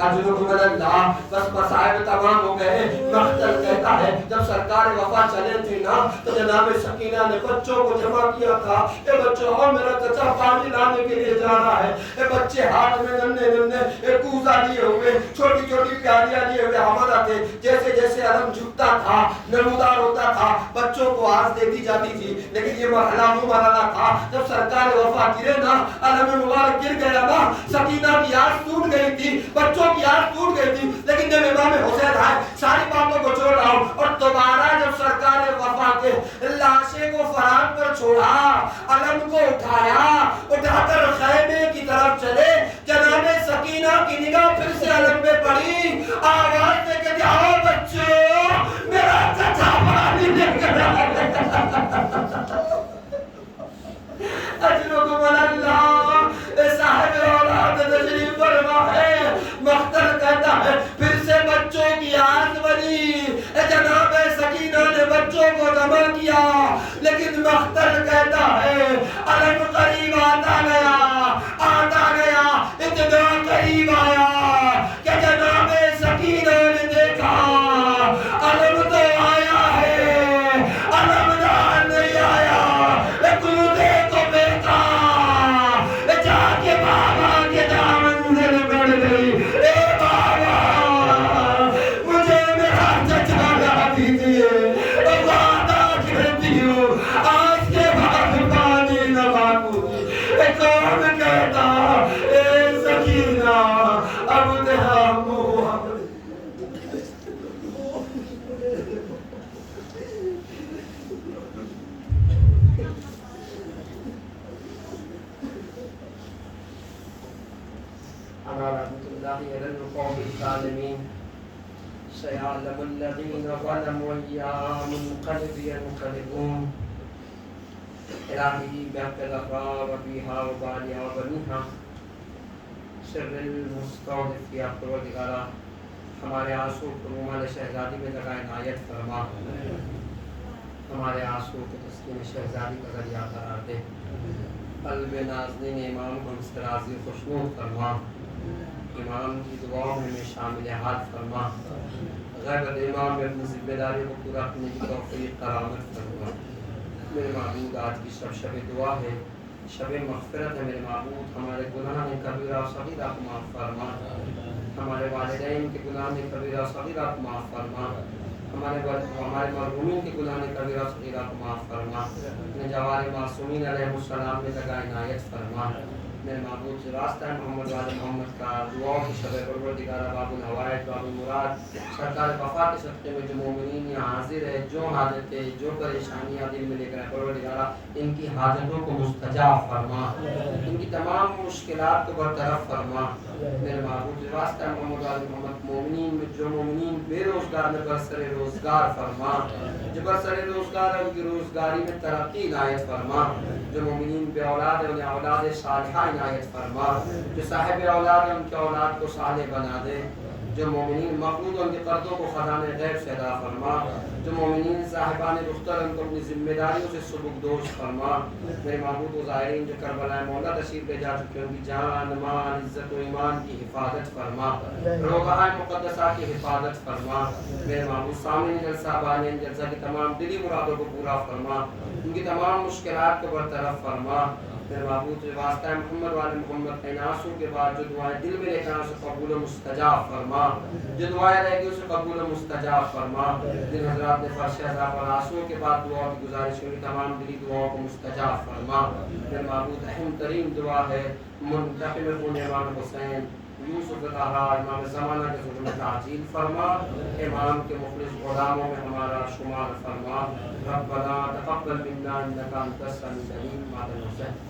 اللہ بس مسائب تمام ہو گئے. مختل کہتا ہے جب سرکار وفا چلے تھے نا تو جناب سکینہ نے بچوں کو جمع کیا تھا. اے بچوں اور میرا چچا پانی لانے کے لیے جا رہا ہے. اے بچے ہاتھ میں ننھے ننھے کوزہ لیے ہوئے، چھوٹی چھوٹی پیالیاں لیے ہوئے حوالہ تھے. جیسے جیسے علم جھکتا تھا نمودار ہوتا تھا بچوں کو آس دیتی جاتی تھی. لیکن یہ مرحلہ وہ مرحلہ تھا جب سرکار وفا گرے نا، علم مبارک گر گیا نا، سکینہ کی آس ٹوٹ گئی تھی، بچوں کی آس ٹوٹ گئی تھی. لیکن جب امام حسین آئے ساری باتوں کو چھوڑ رہا ہوں اور دوبارہ جب سرکار وفا کے لاشے کو فرات پر چھوڑا، علم کو اٹھایا، اٹھا کر خیمے کی طرف چلے، جناب سکینہ کی نگاہ پھر سے علم پہ پڑی. آواز دے کے آؤ بچوں میرا چچا پانی لے کر اجرکم اللہ. صاحب علم اختر کہتا ہے علم قریب آتا گیا اتنا قریب آیا کہ جناب سکینہ نے دیکھا علم تو آیا ہے علم نہیں آیا کودے کو بیٹا جا کے بابا کے دامن سے بڑھ گئی اے بابا مجھے میرا چچا لا دیجیے وعدہ کرتی ہوں آج کے بعد پانی نہ مانگوں گی کون کہتا اے سکینہ اب تیرا منہ رحمة الله على القوم الظالمين سيعلم الذين ظلموا أي منقلب ينقلبون إلهي بحق الأبرار بها وبالها وبنيها سر المستودع في پروردگارا ہمارے آنسو کو رومال شہزادی میں لگا عنایت فرما ہمارے آنسو کو تسکین شہزادی کا ذریعہ قرار دے قلب نازنین امام کو مستراضی خوشنود فرما امام کی دعاؤں میں شامل حال فرما غیبت امام میں اپنی ذمہ داری کو پورا کرنے کی توفیق کرامت فرما میرے معبود آج کی شب دعا ہے شب مغفرت ہے میرے معبود ہمارے گناہ کبیرہ و صغیرہ کو معاف فرما ہمارے والدین کے گناہ کبیرہ و صغیرہ کو معاف فرما ہمارے مرحومین کے گناہ کبیرہ و صغیرہ کو معاف فرما اپنے جوار معصومین علیہ السلام میں لگا عنایت فرما میرے معبود سے واسطہ ہے محمد والے محمد کا دعا کی شب پروردگارہ باب الحوائج باب المراد سرکار وفا کے صدقے میں جو مومنین یہاں حاضر ہے جو حاجت ہے جو پریشانیاں دل میں لے کر پروردگارہ ان کی حاجتوں کو مستجاب فرما ان کی تمام مشکلات کو برطرف فرما میرے معبود سے واسطہ ہے محمد والے محمد مومنین میں جو مومنین بے روزگار میں برسر روزگار فرما جو برسر روزگار ہے ان کی روزگاری میں ترقی عنایت فرما جو مومنین بے اولاد ہے انہیں اولاد صالحہ عنایت فرما جو صاحب اولاد ہے ان کے اولاد کو صالح بنا دے جو مومنین مقبول ان کے قرضوں کو خزانے غیب سے ادا فرما جو مومنین صاحبان دختر ان کو اپنی ذمہ داریوں سے سبکدوش فرما میرے معبود و ظاہرین جو کربلا مولا تشریف لے جا چکے ان کی جان مال عزت و ایمان کی حفاظت فرما روحہ مقدسہ کی حفاظت فرما میرے معبود سامعین جلسہ بانین جلسہ کی تمام دلی مرادوں کو پورا فرما ان کی تمام مشکلات کو برطرف فرما میرے معبود سے واسطہ ہے محمد والے محمد کے ناسوں کے بعد جو دعائیں دل میں لے کر اسے قبول و مستجاب فرما جو دعائیں رہ گئی اسے قبول و مستجاب فرما جن حضرات نے فرش عذاب اور آنسوؤں کے بعد دعا کی گزارش کی تمام دلی دعاؤں کو مستجاب فرما میرے معبود اہم ترین دعا ہے منتقم خون امام حسین یوسف طہرا امام زمانہ کے ظلم تعجیل فرما امام کے مخلص غلاموں میں ہمارا شمار فرما ربنا تقبل منا انک انت السمیع العلیم مادر حسین